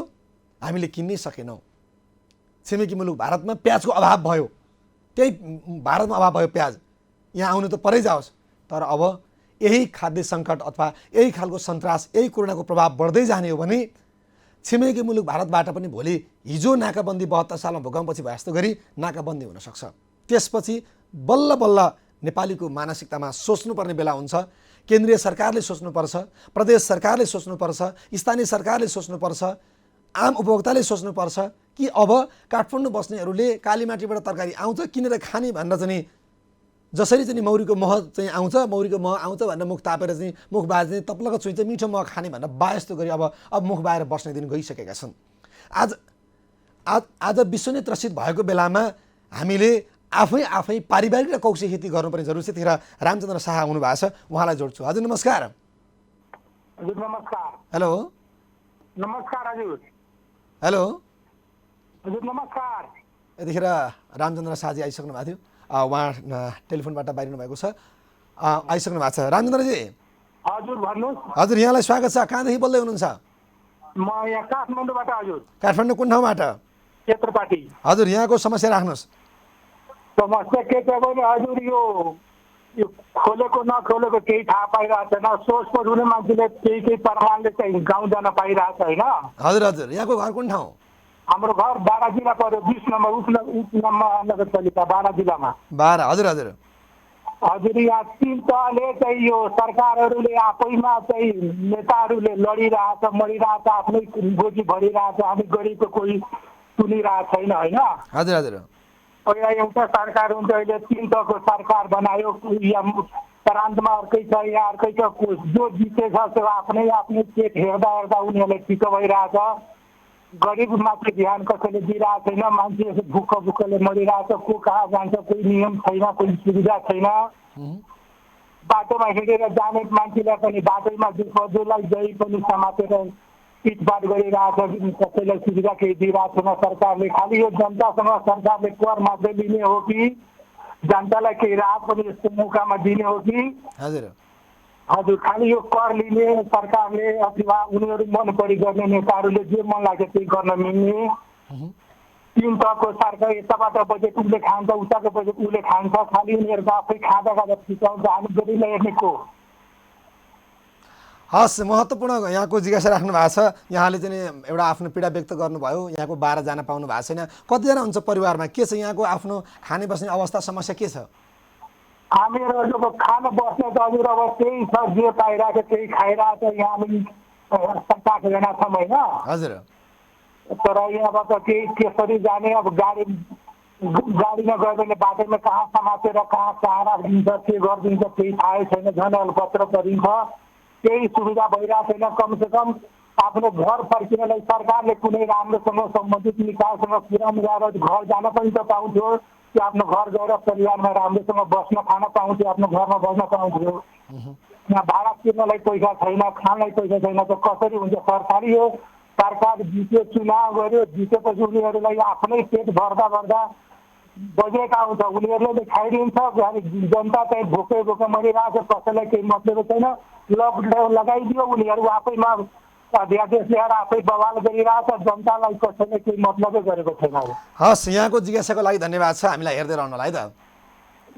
हामीले किन्नै सकेनौँ। छिमेकी मुलुक भारतमा प्याजको अभाव भयो, त्यही भारतमा अभाव भयो प्याज, यहाँ आउनु त परै जाओस्। तर अब यही खाद्य सङ्कट अथवा यही खालको सन्तास, यही कोरोनाको प्रभाव बढ्दै जाने हो भने छिमेकी मुलुक भारतबाट पनि भोलि हिजो नाकाबन्दी 72 सालमा भूकम्पपछि भए जस्तो गरी नाकाबन्दी हुनसक्छ। त्यसपछि बल्ल बल्ल नेपालीको मानसिकतामा सोच्नुपर्ने बेला हुन्छ। केन्द्रीय सरकारले सोच्नुपर्छ, प्रदेश सरकारले सोच्नुपर्छ, स्थानीय सरकारले सोच्नुपर्छ, आम उपभोक्ताले सोच्नुपर्छ कि अब काठमाडौँ बस्नेहरूले कालीमाटीबाट तरकारी आउँछ किनेर खाने भनेर चाहिँ जसरी चाहिँ मौरीको मह चाहिँ आउँछ, मौरीको मह आउँछ भनेर मुख तापेर चाहिँ मुख बाजेर तप्लक छुइन्छ मिठो मह खाने भनेर बायस्तो गरी अब मुख बाएर बस्ने दिन गइसकेका छन्। आज विश्व नै त्रसित भएको बेलामा हामीले आफै पारिवारिक र कौशल खेती गर्नुपर्ने जरुरी छ। त्यतिखेर रामचन्द्र शाह आउनु भएको छ, उहाँलाई जोड्छु। हजुर नमस्कार। हजुर नमस्कार। हेलो नमस्कार हजुर। हेलो हजुर नमस्कार। यतिखेर रामचन्द्र शाहजी आइसक्नु भएको थियो। उहाँ टेलिफोनबाट बाहिरिनु भएको छ, आइसक्नु भएको छ। रामचन्द्रजी हजुर भन्नुहोस्। हजुर यहाँलाई स्वागत छ। कहाँदेखि बोल्दै हुनुहुन्छ? म यहाँ काठमाडौँबाट हजुर, काठमाडौँ कुन ठाउँबाट? क्षेत्रपाटी। हजुर यहाँको समस्या राख्नुहोस्। समस्या के छ भने हजुर यो खोलेको नखोलेको केही थाहा पाइरहेको छैन। सोच हुने मान्छेले केही प्रमाणले चाहिँ गाउँ जान पाइरहेको छैन। हजुर हजुर यहाँको घर कुन ठाउँ? हाम्रो घर बारा जिल्ला पर्यो, 20 नम्बर नगरपालिका बारा जिल्लामा। 12। हजुर हजुर हजुर यहाँ 3 तहले चाहिँ यो सरकारहरूले आफैमा चाहिँ नेताहरूले लडिरहेछ, मरिरहेछ, आफ्नै गोजी भरिरहेछ। हामी गरिबको कोही सुनिरहेको छैन होइन। हजुर हजुर पहिला एउटा सरकार हुन्छ, अहिले 3 तहको सरकार बनायो। यहाँ प्रान्तमा अर्कै छ, यहाँ अर्कै छ। जो जितेछ त्यो आफ्नै पेट हेर्दा हेर्दा उनीहरूले ठिक भइरहेछ। गरिबमाथि ध्यान कसैले दिइरहेको छैन। मान्छे भुखले मरिरहेछ। को कहाँ जान्छ कोही नियम छैन, कोही सुविधा छैन। बाटोमा हिँडेर जाने मान्छेलाई पनि बाटोमा दुःख, जसलाई जही पनि समातेर पिटपाट गरिरहेछ। कसैलाई सुविधा केही दिइरहेको छैन सरकारले। खालि यो जनतासँग सरकारले कर मात्रै लिने हो कि जनतालाई केही राहत पनि यस्तो मौकामा दिने हो कि? हजुर हजुर खालि यो कर लिने सरकारले अथवा उनीहरू मन परी गर्ने नेताहरूले जे मन लाग्छ त्यही गर्न मिल्ने। 3 तहको सरकार यताबाट बजेट उसले खान्छ, उताको बजेट उसले खान्छ। खालि उनीहरूको आफै खाँदा फिचाउँछ। हामी गरिबलाई हेर्ने को? हस्, महत्त्वपूर्ण यहाँको जिज्ञासा राख्नु भएको छ। यहाँले चाहिँ एउटा आफ्नो पीडा व्यक्त गर्नुभयो। यहाँको 12 जान पाउनु भएको छैन। कतिजना हुन्छ परिवारमा? के छ यहाँको आफ्नो खाने बस्ने अवस्था समस्या के छ? हामीहरू खान बस्ने त हजुर अब त्यही छ, जे पाइरहेको त्यही खाइरहेको छ। यहाँ हामी 7-8 जना छौँ होइन। हजुर तर यहाँबाट केही कसरी जाने? अब गाडीमा गयो भने बाटोमा कहाँ समातेर कहाँ राखिदिन्छ, के गरिदिन्छ केही थाहै छैन। झन् अलपत्र परिन्छ। केही सुविधा भइरहेको छैन। कमसेकम आफ्नो घर फर्किनलाई सरकारले कुनै राम्रोसँग सम्बन्धित निकायसँग कुरा मिलाएर घर जान पनि त पाउँथ्यो। कि आफ्नो घर गएर परिवारमा राम्रोसँग बस्न खान पाउँथ्यो, आफ्नो घरमा बस्न पाउँथ्यो। यहाँ भाडा तिर्नलाई पैसा छैन, खानलाई पैसा छैन त कसरी हुन्छ? सरकारी हो, सरकार जित्यो, चुनाव गर्यो, जितेपछि उनीहरूलाई आफ्नै पेट भर्दा बजेट आउँछ, उनीहरूले खाइदिन्छ। जनता चाहिँ भोकै मरिरहेको छ, कसैलाई केही मतलब छैन। लकडाउन लगाइदियो, उनीहरू आफैमा अध्यादेश ल्याएर आफै बवाल गरिरहेछ। जनतालाई कसैले केही मतलबै गरेको छैन। हस्, यहाँको जिज्ञासाको लागि धन्यवाद छ। हामीलाई हेर्दै रहनुलाई त।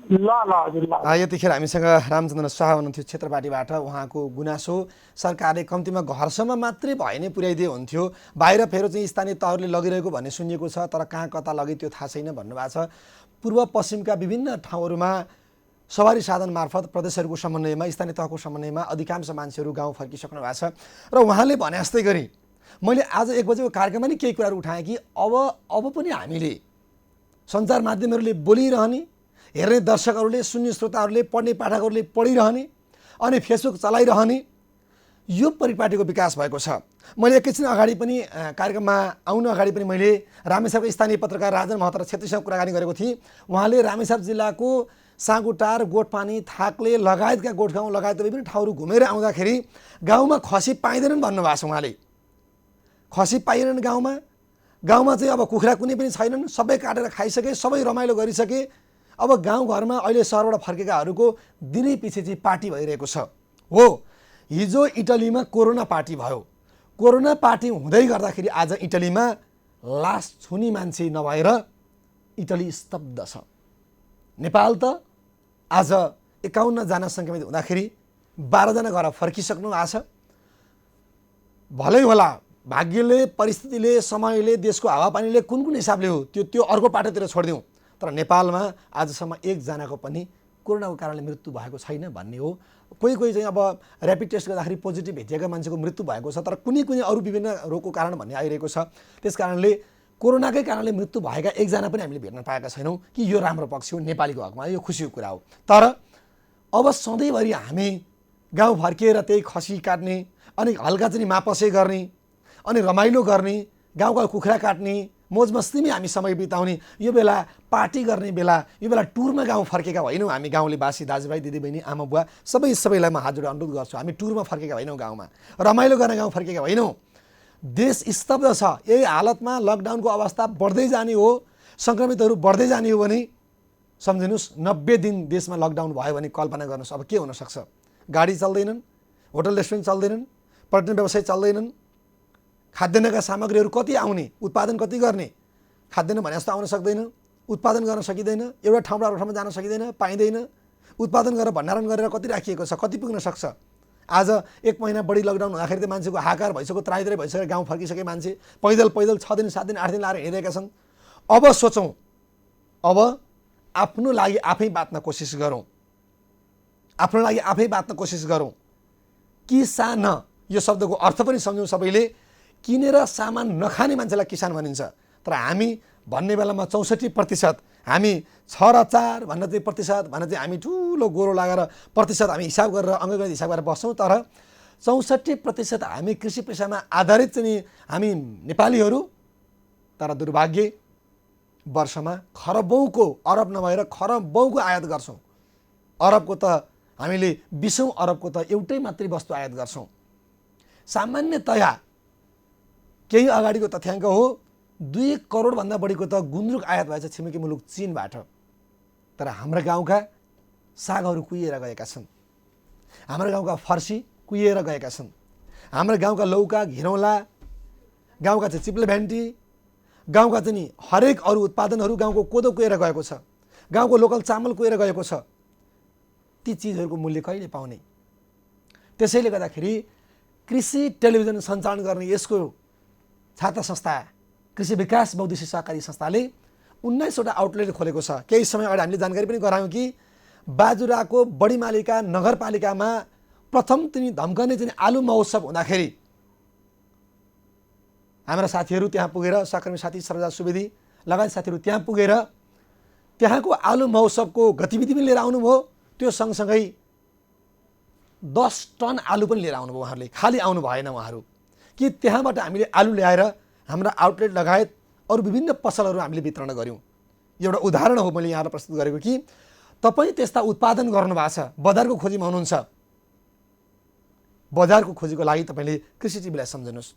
ल हजुर ल। यतिखेर हामीसँग रामचन्द्र शाह हुनुहुन्थ्यो क्षेत्रपाटीबाट। उहाँको गुनासो सरकारले कम्तीमा घरसम्म मात्रै भए नै पुर्याइदिए हुन्थ्यो। बाहिर फेरि चाहिँ स्थानीय तहहरूले लगिरहेको भन्ने सुनिएको छ, तर कहाँ कता लगे त्यो थाहा छैन भन्नुभएको छ। पूर्व पश्चिमका विभिन्न ठाउँहरूमा सवारी साधन मार्फत प्रदेशहरूको समन्वयमा, स्थानीय तहको समन्वयमा अधिकांश मान्छेहरू गाउँ फर्किसक्नु भएको छ। र उहाँले भने जस्तै गरी मैले आज 1 बजेको कार्यक्रममा नि केही कुराहरू उठाएँ कि अब पनि हामीले सञ्चार माध्यमहरूले बोलिरहने, हेर्ने दर्शकहरूले, सुन्ने श्रोताहरूले, पढ्ने पाठकहरूले पढिरहने अनि फेसबुक चलाइरहने यो परिपाटीको विकास भएको छ। मैले एकैछिन अगाडि पनि कार्यक्रममा आउनु अगाडि पनि मैले रामेछापको स्थानीय पत्रकार राजन महतो र छेत्रीसँग कुराकानी गरेको थिएँ। उहाँले रामेछाप जिल्लाको साँगुटार, गोठपानी, थाक्ले लगायतका गोठगाउँ लगायतका विभिन्न ठाउँहरू घुमेर आउँदाखेरि गाउँमा खसी पाइँदैनन् भन्नुभएको छ। उहाँले खसी पाइएनन् गाउँमा चाहिँ अब कुखुरा कुनै पनि छैनन्, सबै काटेर खाइसके, सबै रमाइलो गरिसके। अब गाउँघरमा अहिले सहरबाट फर्केकाहरूको दिनै पछि चाहिँ पार्टी भइरहेको छ। हो, हिजो इटलीमा कोरोना पार्टी भयो। कोरोना पार्टी हुँदै गर्दाखेरि आज इटलीमा लास छुनी मान्छे नभएर इटली स्तब्ध छ। नेपाल त आज 51 जना सङ्क्रमित हुँदाखेरि 12 जना गएर फर्किसक्नु भएको छ। भलै होला, भाग्यले, परिस्थितिले, समयले, देशको हावापानीले कुन हिसाबले हो त्यो अर्को पाटोतिर छोडिदिउँ। तर नेपालमा आजसम्म 1 जनाको पनि कोरोनाको कारणले मृत्यु भएको छैन भन्ने हो। कोही चाहिँ अब ऱ्यापिड टेस्ट गर्दाखेरि पोजिटिभ भेटिएका मान्छेको मृत्यु भएको छ, तर कुनै अरू विभिन्न रोगको कारण भन्ने आइरहेको छ। त्यस कारणले कोरोनाकै कारणले मृत्यु भएका 1 जना पनि हामीले भेट्न पाएका छैनौँ कि यो राम्रो पक्ष हो नेपालीको हकमा, यो खुसीको कुरा हो। तर अब सधैँभरि हामी गाउँ फर्किएर त्यही खसी काट्ने अनि हल्का चाहिँ मापसे गर्ने अनि रमाइलो गर्ने, गाउँका कुखुरा काट्ने, मोज मस्तीमै हामी समय बिताउने, यो बेला पार्टी गर्ने बेला, यो बेला टुरमा गाउँ फर्केका होइनौँ हामी। गाउँलेवासी दाजुभाइ, दिदीबहिनी, आमा बुवा सबैलाई म हात जोडेर अनुरोध गर्छु, हामी टुरमा फर्केका होइनौँ, गाउँमा रमाइलो गर्न गाउँ फर्केका होइनौँ। देश स्तब्ध छ। यही हालतमा लकडाउनको अवस्था बढ्दै जाने हो, सङ्क्रमितहरू बढ्दै जाने हो भने सम्झिनुहोस् 90 दिन देशमा लकडाउन भयो भने कल्पना गर्नुहोस् अब के हुनसक्छ। गाडी चल्दैनन्, होटल रेस्टुरेन्ट चल्दैनन्, पर्यटन व्यवसाय चल्दैनन्, खाद्यान्नका सामग्रीहरू कति आउने, उत्पादन कति गर्ने, खाद्यान्न भने जस्तो आउन सक्दैन, उत्पादन गर्न सकिँदैन, एउटा ठाउँबाट अर्को ठाउँमा जान सकिँदैन, पाइँदैन, उत्पादन गरेर भण्डारण गरेर कति राखिएको छ, कति पुग्न सक्छ। आज 1 महिना बढी लकडाउन हुँदाखेरि त मान्छेको हाकार भइसक्यो, त्राइत्राइ भइसक्यो, गाउँ फर्किसके मान्छे पैदल 6 दिन 7 दिन 8 दिन लाएर हिँडिरहेका छन्। अब सोचौँ, अब आफ्नो लागि आफै बाँच्न कोसिस गरौँ, आफ्नो लागि आफै बाँच्न कोसिस गरौँ। किसान, यो शब्दको अर्थ पनि सम्झौँ सबैले। किनेर सामान नखाने मान्छेलाई किसान भनिन्छ, तर हामी भन्ने बेलामा 64%, हामी 6 र 4 भन्न चाहिँ प्रतिशत भन्न चाहिँ हामी ठुलो गोरो लागेर प्रतिशत हामी हिसाब गरेर अङ्कगणित हिसाब गरेर बस्छौँ, तर 64% हामी कृषि पेसामा आधारित चाहिँ हामी नेपालीहरू। तर दुर्भाग्य वर्षमा खरबौँको, अरब नभएर खरबौँको आयात गर्छौँ। अरबको त हामीले 20औं अरबको त एउटै मात्रै वस्तु आयात गर्छौँ। सामान्यतया केही अगाडिको तथ्याङ्क हो, 2 करोडभन्दा बढीको त गुन्द्रुक आयात भएछ छिमेकी मुलुक चीनबाट। तर हाम्रा गाउँका सागहरू कुहिएर गएका छन्, हाम्रो गाउँका फर्सी कुहिएर गएका छन्, हाम्रो गाउँका लौका, घिरौँला, गाउँका चाहिँ चिप्ले भेन्टी, गाउँका चाहिँ हरेक अरू उत्पादनहरू, गाउँको कोदो कुहेर गएको छ, गाउँको लोकल चामल कुहेर गएको छ। ती चिजहरूको मूल्य कहिले पाउने? त्यसैले गर्दाखेरि कृषि टेलिभिजन सञ्चालन गर्ने यसको छात्र संस्था कृषि विकास बहुद्देश्य सहकारी संस्थाले 19वटा आउटलेट खोलेको छ। केही समय अगाडि हामीले जानकारी पनि गरायौँ कि बाजुराको बडीमालिका नगरपालिकामा प्रथम तिनी धम्कने चाहिँ आलु महोत्सव हुँदाखेरि हाम्रा साथीहरू त्यहाँ पुगेर, सहकर्मी साथी सरजा सुवेदी लगायत साथीहरू त्यहाँ पुगेर त्यहाँको आलु महोत्सवको गतिविधि पनि लिएर आउनुभयो। त्यो सँगसँगै 10 टन आलु पनि लिएर आउनुभयो उहाँहरूले। खालि आउनु भएन उहाँहरू, कि त्यहाँबाट हामीले आलु ल्याएर हाम्रा आउटलेट लगायत अरू विभिन्न पसलहरू हामीले वितरण गऱ्यौँ। एउटा उदाहरण हो मैले यहाँलाई प्रस्तुत गरेको कि तपाईँ त्यस्ता उत्पादन गर्नुभएको छ, बजारको खोजीमा हुनुहुन्छ, बजारको खोजीको लागि तपाईँले कृषि टिभीलाई सम्झनुहोस्।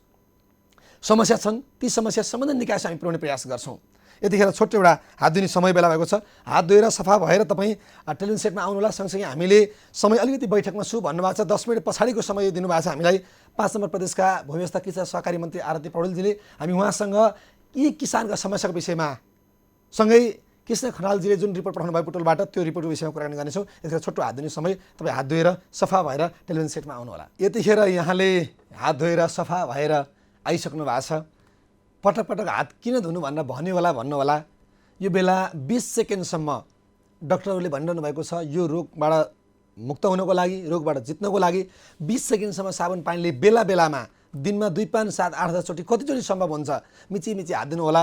समस्या छन्, ती समस्या सम्बन्धन निकाय हामी पुर्याउने प्रयास गर्छौँ। यतिखेर छोटो एउटा हात धुने समय बेला भएको छ। हात धोएर सफा भएर तपाईँ टेलिभिजन सेटमा आउनुहोला। सँगसँगै हामीले समय अलिकति बैठकमा छु भन्नुभएको छ, 10 मिनट पछाडिको समय दिनुभएको छ हामीलाई। 5 नम्बर प्रदेशका भूव्यवस्था कृषि सहकारी मन्त्री आरती पौडेलजीले। हामी उहाँसँग यी किसानका समस्याको विषयमा सँगै कृष्ण खनालजीले जुन रिपोर्ट पठाउनु भयो पुटोलबाट, त्यो रिपोर्टको विषयमा कुराकानी गर्नेछौँ। यतिखेर छोटो हात धुने समय, तपाईँ हात धोएर सफा भएर टेलिभिजन सेटमा आउनुहोला। यतिखेर यहाँले हात धोएर सफा भएर आइसक्नु भएको छ। पटक पटक हात किन धुनु भनेर भन्नु होला। यो बेला 20 सेकेन्डसम्म डाक्टरहरूले भनिरहनु भएको छ, यो रोगबाट मुक्त हुनको लागि, रोगबाट जित्नको लागि 20 सेकेन्डसम्म साबुन पानीले बेला बेलामा दिनमा 2, 5, 7, 8, 10 चोटि कतिचोटि सम्भव हुन्छ मिची हात दिनु होला।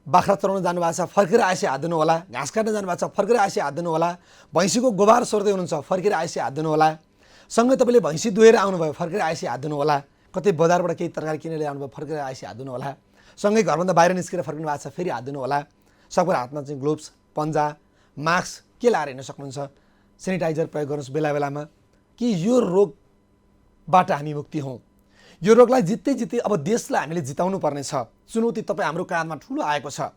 बाख्रा चराउन जानुभएको छ, फर्केर आएपछि हात दिनु होला। घाँस काट्न जानुभएको छ, फर्केर आएपछि हात दिनु होला। भैँसीको गोबर सोर्दै हुनुहुन्छ, फर्केर आएपछि हात दिनु होला। सँगै तपाईँले भैँसी दुहेर आउनुभयो, फर्केर आएपछि हात दिनु होला। कतै बजारबाट केही तरकारी किनेर ल्याउनुभयो, फर्केर आएपछि हात दिनु होला। सँगै घरभन्दा बाहिर निस्केर फर्किनु भएको छ, फेरि हात दिनु होला। सबको हातमा चाहिँ ग्लोभ्स, पन्जा, मास्क के लाएर हिँड्न सक्नुहुन्छ, सेनिटाइजर प्रयोग गर्नुहोस् बेला बेलामा, कि यो रोगबाट हामी मुक्ति हौँ। यो रोगलाई जित्दै अब देशलाई हामीले जिताउनु पर्ने छ। चुनौती तपाईँ हाम्रो काँधमा ठुलो आएको छ।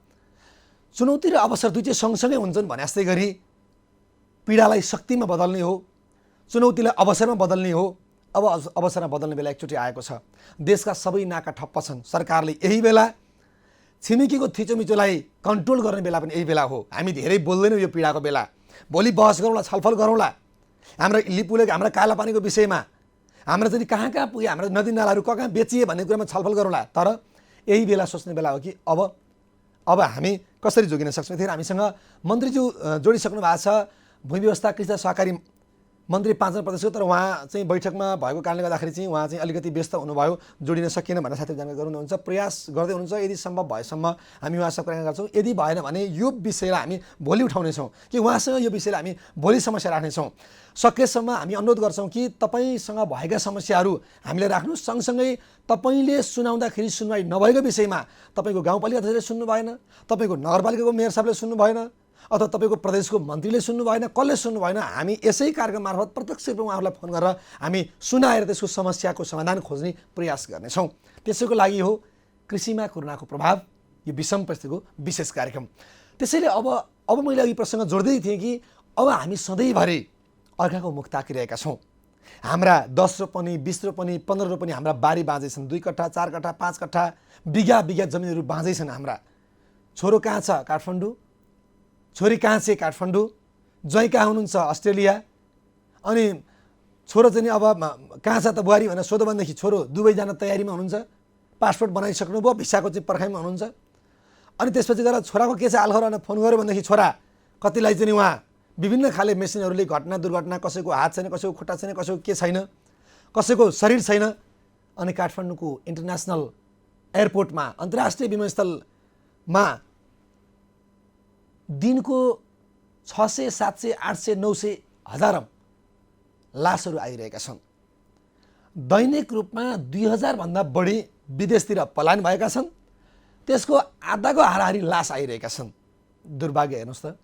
चुनौती र अवसर दुईटै सँगसँगै हुन्छन् भने जस्तै गरी पीडालाई शक्तिमा बदल्ने हो, चुनौतीलाई अवसरमा बदल्ने हो। अब अवसरमा बदल्ने बेला एकचोटि आएको छ। देशका सबै नाका ठप्प छन्। सरकारले यही बेला छिमेकीको थिचोमिचोलाई कन्ट्रोल गर्ने बेला पनि यही बेला हो। हामी धेरै बोल्दैनौँ यो पीडाको बेला। भोलि बहस गरौँला, छलफल गरौँला हाम्रा लिपुले हाम्रा काला पानीको विषयमा, हाम्रो चाहिँ कहाँ पुगे, हाम्रो नदी नालाहरू कहाँ बेचिए भन्ने कुरामा छलफल गरौँला। तर यही बेला सोच्ने बेला हो कि अब हामी कसरी जोगिन सक्छौँ। फेरि हामीसँग मन्त्रीज्यू जोडिसक्नु भएको छ, भूव्यवस्था कृषि सहकारी मन्त्री 5 नम्बर प्रदेशको। तर उहाँ चाहिँ बैठकमा भएको कारणले गर्दाखेरि चाहिँ उहाँ चाहिँ अलिकति व्यस्त हुनुभयो, जोडिन सकिएन भनेर साथीहरू जानकारी गराउनुहुन्छ, प्रयास गर्दै हुनुहुन्छ। यदि सम्भव भएसम्म हामी उहाँसँग कुरा गर्छौँ। यदि भएन भने यो विषयलाई हामी भोलि उठाउनेछौँ, कि उहाँसँग यो विषयलाई हामी भोलि समस्या राख्नेछौँ। सकेसम्म हामी अनुरोध गर्छौँ कि तपाईँसँग भएका समस्याहरू हामीले राख्नु। सँगसँगै तपाईँले सुनाउँदाखेरि सुनवाई नभएको विषयमा तपाईँको गाउँपालिका अध्यक्षले सुन्नु भएन, तपाईँको नगरपालिकाको मेयर साहबले सुन्नु भएन, अथवा तपाईँको प्रदेशको मन्त्रीले सुन्नु भएन, कसले सुन्नु भएन, हामी यसै कार्यक्रम मार्फत प्रत्यक्ष रूपमा उहाँहरूलाई फोन गरेर हामी सुनाएर त्यसको समस्याको समाधान खोज्ने प्रयास गर्नेछौँ। त्यसैको लागि हो कृषिमा कोरोनाको प्रभाव, यो विषम परिस्थितिको विशेष कार्यक्रम। त्यसैले अब मैले अघि प्रसङ्ग जोड्दै थिएँ कि अब हामी सधैँभरि अर्काको मुख ताकिरहेका छौँ। हाम्रा 10 रोपनी 20 रोपनी 15 रोपनी हाम्रा बारी बाँझै छन्। 2 कट्ठा 4 कट्ठा 5 कट्ठा बिघा बिघा जमिनहरू बाँझै छन् हाम्रा। छोरो कहाँ छ? काठमाडौँ। छोरी कहाँ छ? काठमाडौँ। ज्वाइँ कहाँ हुनुहुन्छ? अस्ट्रेलिया। अनि छोरो चाहिँ अब कहाँ छ त बुहारी भनेर सोध्यो भनेदेखि छोरो दुबई जान तयारीमा हुनुहुन्छ, पासपोर्ट बनाइसक्नुभयो, भिसाको चाहिँ पर्खाइमा हुनुहुन्छ। अनि त्यसपछि गएर छोराको के छ हालखबर भनेर फोन गऱ्यो भनेदेखि छोरा कतिलाई चाहिँ उहाँ विभिन्न खाले मेसिनहरूले घटना दुर्घटना, कसैको हात छैन, कसैको खुट्टा छैन, कसैको के छैन, कसैको शरीर छैन। अनि काठमाडौँको इन्टरनेसनल एयरपोर्टमा, अन्तर्राष्ट्रिय विमानस्थलमा दिनको 600, 700, 800, 900, 1000 लासहरू आइरहेका छन्। दैनिक रूपमा 2000 भन्दा बढी विदेशतिर पलायन भएका छन्। त्यसको आधाको हाराहारी लास आइरहेका छन्। दुर्भाग्य हेर्नुहोस् त,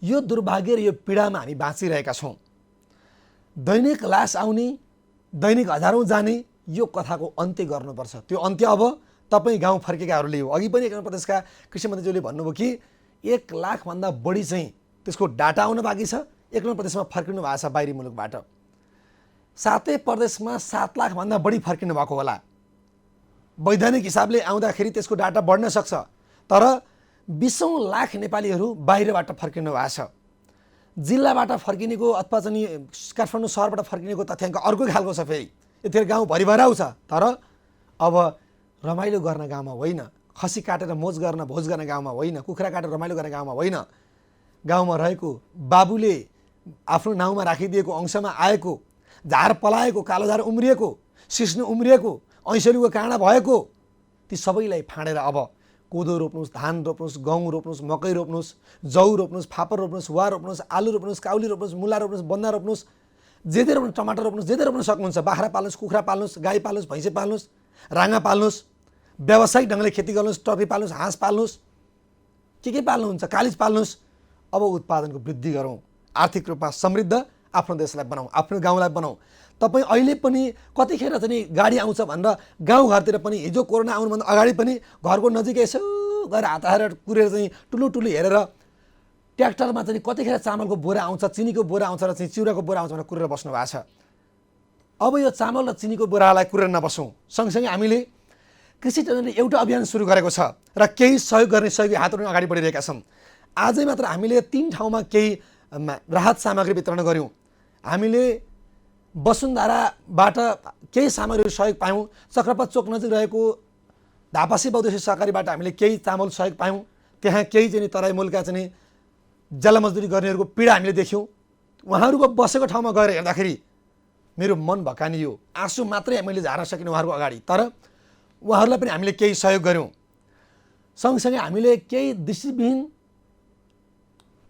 यो दुर्भाग्य र यो पीडामा हामी बाँचिरहेका छौँ। दैनिक लास आउने, दैनिक हजारौँ जाने, यो कथाको अन्त्य गर्नुपर्छ। त्यो अन्त्य अब तपाईँ गाउँ फर्केकाहरूले हो। अघि पनि एक प्रदेशका कृषि मन्त्रीज्यूले भन्नुभयो कि 1 लाखभन्दा बढी चाहिँ त्यसको डाटा आउन बाँकी छ। 1 प्रदेशमा फर्किनु भएको छ बाहिरी मुलुकबाट। 7 प्रदेशमा 7 लाखभन्दा बढी फर्किनु भएको होला। वैधानिक हिसाबले आउँदाखेरि त्यसको डाटा बढ्न सक्छ, तर 20औं लाख नेपालीहरू बाहिरबाट फर्किनु भएको छ। जिल्लाबाट फर्किनेको अथवा चाहिँ काठमाडौँ सहरबाट फर्किनेको तथ्याङ्क अर्को खालको छ। फेरि यतिखेर गाउँ भरिभराउ छ, तर अब रमाइलो गर्न गाउँमा होइन, खसी काटेर मोज गर्न भोज गर्न गाउँमा होइन, कुखुरा काटेर रमाइलो गर्ने गाउँमा होइन। गाउँमा रहेको बाबुले आफ्नो नाउँमा राखिदिएको अंशमा आएको, झार पलाएको, कालो झार उम्रिएको, सिस्नु उम्रिएको, ऐँसरीको काँडा भएको, ती सबैलाई फाँडेर अब कोदो रोप्नुहोस्, धान रोप्नुहोस्, गहुँ रोप्नुहोस्, मकै रोप्नुहोस्, जौ रोप्नुहोस्, फापर रोप्नुहोस्, वा रोप्नुहोस्, आलु रोप्नुहोस्, काउली रोप्नुहोस्, मुला रोप्नुहोस्, बन्दा रोप्नुहोस्, जे जे रोप्नुहोस्, टमाटर रोप्नुहोस्, जे जे रोप्न सक्नुहुन्छ। बाख्रा पाल्नुहोस्, कुखुरा पाल्नुहोस्, गाई पाल्नुहोस्, भैँसी पाल्नुहोस्, राँगा पाल्नुहोस्, व्यावसायिक ढङ्गले खेती गर्नुहोस्, टर्की पाल्नुहोस्, हाँस पाल्नुहोस्, के पाल्नुहुन्छ, कालिज पाल्नुहोस्। अब उत्पादनको वृद्धि गरौँ, आर्थिक रूपमा समृद्ध आफ्नो देशलाई बनाऊ, आफ्नो गाउँलाई बनाऊ। तपाईँ अहिले पनि कतिखेर चाहिँ गाडी आउँछ भनेर गाउँघरतिर पनि हिजो कोरोना आउनुभन्दा अगाडि पनि घरको नजिकै यसो गएर हात हालेर कुरेर चाहिँ टुलु हेरेर ट्र्याक्टरमा चाहिँ कतिखेर चामलको बोरा आउँछ, चिनीको बोरा आउँछ र चाहिँ चिउराको बोरा आउँछ भनेर कुरेर बस्नु भएको छ। अब यो चामल र चिनीको बोरालाई कुरेर नबसौँ। सँगसँगै हामीले कृषि टोलीले एउटा अभियान सुरु गरेको छ र केही सहयोग गर्ने सहयोगी हातहरू अगाडि बढिरहेका छन्। आजै मात्र हामीले 3 ठाउँमा केही राहत सामग्री वितरण गऱ्यौँ। हामीले वसुन्धराबाट केही सामग्रीहरू सहयोग पायौँ। चक्रपथ चोक नजिक रहेको धापासी बौद्धेश्वर सहकारीबाट हामीले केही चामल सहयोग पायौँ। त्यहाँ केही चाहिँ तराई मुलका चाहिँ जलमजदुरी गर्नेहरूको पीडा हामीले देख्यौँ। उहाँहरूको बसेको ठाउँमा गएर हेर्दाखेरि मेरो मन भकानियो, आँसु मात्रै मैले झार्न सकिनँ उहाँहरूको अगाडि। तर उहाँहरूलाई पनि हामीले केही सहयोग गऱ्यौँ। सँगसँगै हामीले केही दृष्टिविहीन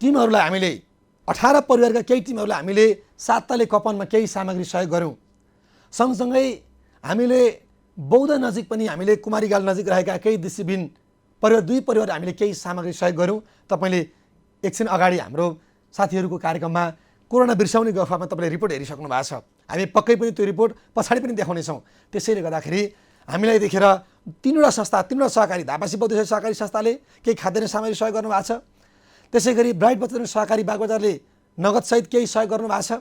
टिमहरूलाई हामीले 18 परिवारका केही टिमहरूलाई हामीले 7 तले कपनमा केही सामग्री सहयोग गऱ्यौँ। सँगसँगै हामीले बौद्ध नजिक पनि हामीले कुमारीगाल नजिक रहेका केही दृष्टिविहीन परिवार 2 परिवार हामीले केही सामग्री सहयोग गऱ्यौँ। तपाईँले एकछिन अगाडि हाम्रो साथीहरूको कार्यक्रममा कोरोना बिर्साउने गफामा तपाईँले रिपोर्ट हेरिसक्नु भएको छ। हामी पक्कै पनि त्यो रिपोर्ट पछाडि पनि देखाउनेछौँ। त्यसैले गर्दाखेरि हामीलाई देखेर 3वटा संस्था, 3वटा सहकारी, धापासी बौद्धेश्वर सहकारी संस्थाले केही खाद्यान्न सामग्री सहयोग गर्नुभएको छ। त्यसै गरी ब्राइट बचत सहकारी बागबजारले नगदसहित केही सहयोग गर्नुभएको छ।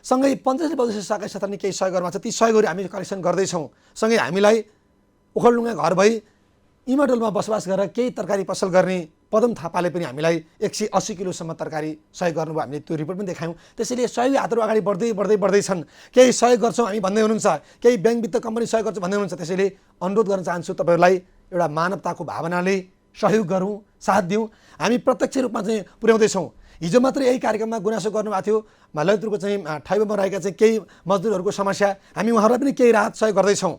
सँगै पञ्चायत बौद्धेश्वर सहकारी संस्थाले केही सहयोग गर्नुभएको छ। ती सहयोगहरू हामी कलेक्सन गर्दैछौँ। सँगै हामीलाई ओखलडुङ्गा घर भई इमाडोलमा बसोबास गरेर केही तरकारी पसल गर्ने पदम थापाले पनि हामीलाई 180 किलोसम्म तरकारी सहयोग गर्नुभयो। हामीले त्यो रिपोर्ट पनि देखायौँ। त्यसैले सहयोगी हातहरू अगाडि बढ्दैछन्। केही सहयोग गर्छौँ हामी भन्दै हुनुहुन्छ, केही ब्याङ्क वित्त कम्पनी सहयोग गर्छ भन्दै हुनुहुन्छ। त्यसैले अनुरोध गर्न चाहन्छु तपाईँहरूलाई एउटा मानवताको भावनाले सहयोग गरौँ, साथ दिउँ। हामी प्रत्यक्ष रूपमा चाहिँ पुर्याउँदैछौँ। हिजो मात्र यही कार्यक्रममा गुनासो गर्नुभएको थियो ललितपुरको चाहिँ ठैबोमा रहेका चाहिँ केही मजदुरहरूको समस्या। हामी उहाँहरूलाई पनि केही राहत सहयोग गर्दैछौँ।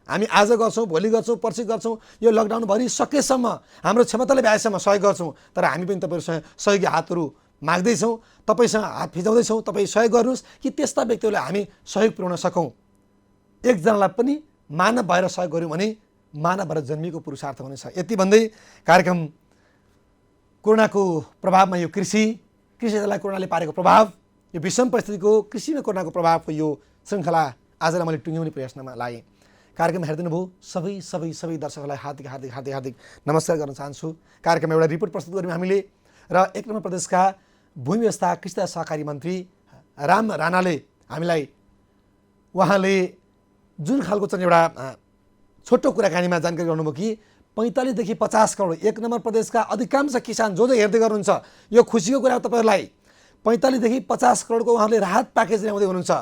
हामी आज गर्छौँ, भोलि गर्छौँ, पर्सि गर्छौँ। यो लकडाउनभरि सकेसम्म हाम्रो क्षमताले भ्याएसम्म सहयोग गर्छौँ। तर हामी पनि तपाईँहरूसँग सहयोगी हातहरू माग्दैछौँ, तपाईँसँग हात फिजाउँदैछौँ। तपाईँ सहयोग गर्नुहोस् कि त्यस्ता व्यक्तिहरूलाई हामी सहयोग पुर्याउन सकौँ। एकजनालाई पनि मानव भएर सहयोग गऱ्यौँ भने मानव भएर जन्मिएको पुरुषार्थ हुनेछ। यति भन्दै कार्यक्रम कोरोनाको प्रभावमा यो कृषिलाई कोरोनाले पारेको प्रभाव, यो विषम परिस्थितिको कृषिमा कोरोनाको प्रभावको यो श्रृङ्खला आजलाई मैले टुङ्ग्याउने प्रयासमा लागेँ। कार्यक्रम हेरिदिनु भयो सबै दर्शकहरूलाई हार्दिक नमस्कार गर्न चाहन्छु। कार्यक्रममा एउटा रिपोर्ट प्रस्तुत गऱ्यौँ हामीले र 1 नम्बर प्रदेशका भूमि व्यवस्था कृषि तथा सहकारी मन्त्री राम राणाले हामीलाई उहाँले जुन खालको चाहिँ एउटा छोटो कुराकानीमा जानकारी गर्नुभयो कि 45 देखि 50 करोड 1 नम्बर प्रदेशका अधिकांश किसान जो हेर्दै गर्नुहुन्छ, यो खुसीको कुरा हो तपाईँहरूलाई। 45 देखि 50 करोडको उहाँले राहत प्याकेज ल्याउँदै हुनुहुन्छ।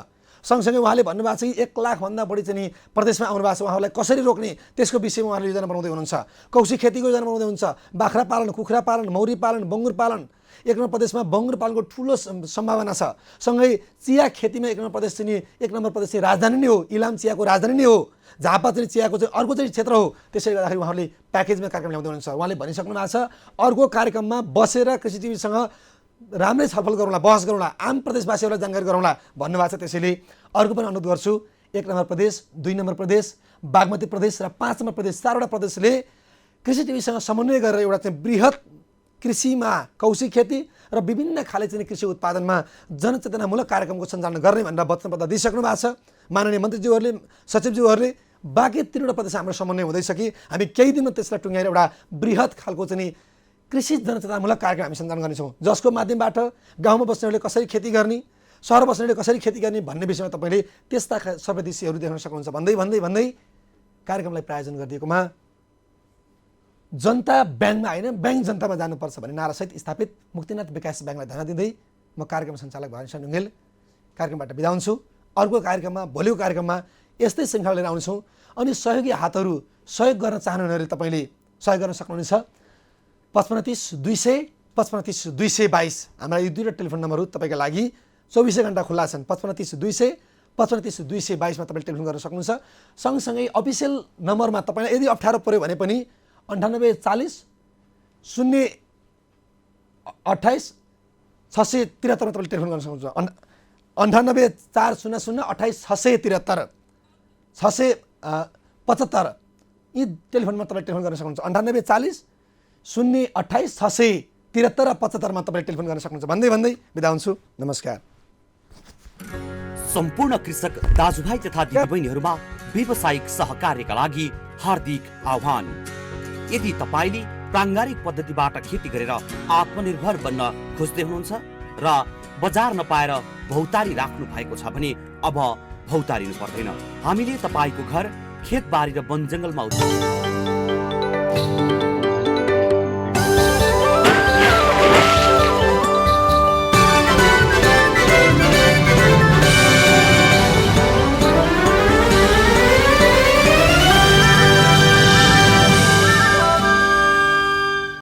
सँगसँगै उहाँले भन्नुभएको छ कि 1 लाखभन्दा बढी चाहिँ नि प्रदेशमा आउनु भएको छ, उहाँलाई कसरी रोक्ने त्यसको विषयमा उहाँले योजना बनाउँदै हुनुहुन्छ। कौशी खेतीको योजना बनाउँदै हुनुहुन्छ, बाख्रा पालन, कुखुरा पालन, मौरी पालन, बङ्गुर पालन। 1 नम्बर प्रदेशमा बङ्गुर पालनको ठुलो सम्भावना छ। सँगै चिया खेतीमा 1 नम्बर प्रदेश चाहिँ 1 नम्बर प्रदेश चाहिँ राजधानी नै हो, इलाम चियाको राजधानी नै हो, झापा चाहिँ चियाको चाहिँ अर्को चाहिँ क्षेत्र हो। त्यसैले गर्दाखेरि उहाँले प्याकेजमा कार्यक्रम ल्याउँदै हुनुहुन्छ। उहाँले भनिसक्नु भएको छ अर्को कार्यक्रममा बसेर कृषि टिभीसँग राम्रै छलफल गरौँला, बहस गरौँला, आम प्रदेशवासीहरूलाई जानकारी गरौँला भन्नुभएको छ। त्यसैले अर्को पनि अनुरोध गर्छु, 1 नम्बर प्रदेश, 2 नम्बर प्रदेश, बागमती प्रदेश र 5 नम्बर प्रदेश, 4वटा प्रदेशले कृषि टिभीसँग समन्वय गरेर एउटा चाहिँ बृहत कृषिमा कौशी खेती र विभिन्न खाले चाहिँ कृषि उत्पादनमा जनचेतनामूलक कार्यक्रमको सञ्चालन गर्ने भनेर वचनबद्ध दिइसक्नु भएको छ। माननीय मन्त्रीज्यूहरूले, सचिवज्यूहरूले बाँकी 3वटा प्रदेश हाम्रो समन्वय हुँदैछ कि हामी केही दिनमा त्यसलाई टुङ्ग्याएर एउटा बृहत खालको चाहिँ कृषि जनचेतनामूलक कार्यक्रम हामी सञ्चालन गर्नेछौँ, जसको माध्यमबाट गाउँमा बस्नेहरूले कसरी खेती गर्ने, सहर बस्नेहरूले कसरी खेती गर्ने भन्ने विषयमा तपाईँले त्यस्ता सबै दृश्यहरू देख्न सक्नुहुन्छ। भन्दै भन्दै भन्दै कार्यक्रमलाई प्रायोजन गरिदिएकोमा जनता ब्याङ्कमा होइन, ब्याङ्क जनतामा जानुपर्छ भन्ने नारासहित स्थापित मुक्तिनाथ विकास ब्याङ्कलाई धन्यवाद दिँदै म कार्यक्रम सञ्चालक भवानी ढुङ्गेल कार्यक्रमबाट बिदा हुन्छु। अर्को कार्यक्रममा, भोलिको कार्यक्रममा यस्तै श्रृङ्खला लिएर आउँछौँ। अनि सहयोगी हातहरू सहयोग गर्न चाहनुहुनेहरूले तपाईँले सहयोग गर्न सक्नुहुनेछ। 55 30 200 55 30 222 हाम्रा यो 2वटा टेलिफोन नम्बरहरू तपाईँका लागि 24 घण्टा खुल्ला छन्। 55 30 200 55 30 222 मा तपाईँले टेलिफोन गर्न सक्नुहुन्छ। सँगसँगै अफिसियल नम्बरमा तपाईँलाई यदि अप्ठ्यारो पऱ्यो भने पनि 98 40 028 673 मा तपाईँले टेलिफोन गर्न सक्नुहुन्छ। 98 400 28 673 675 यी टेलिफोनमा तपाईँले टेलिफोन गर्न सक्नुहुन्छ। 98 40 028 673 र 75 मा तपाईँले टेलिफोन गर्न सक्नुहुन्छ। भन्दै भन्दै बिदा हुन्छु। नमस्कार। सम्पूर्ण कृषक दाजुभाइ तथा दिदीबहिनीहरूमा व्यावसायिक सहकार्यका लागि हार्दिक आह्वान। यदि तपाईँले प्राङ्गारिक पद्धतिबाट खेती गरेर आत्मनिर्भर बन्न खोज्दै हुनुहुन्छ र बजार नपाएर भौतारी राख्नु भएको छ भने अब भौतारिनु पर्दैन। हामीले तपाईँको घर खेतबारी र वन जङ्गलमा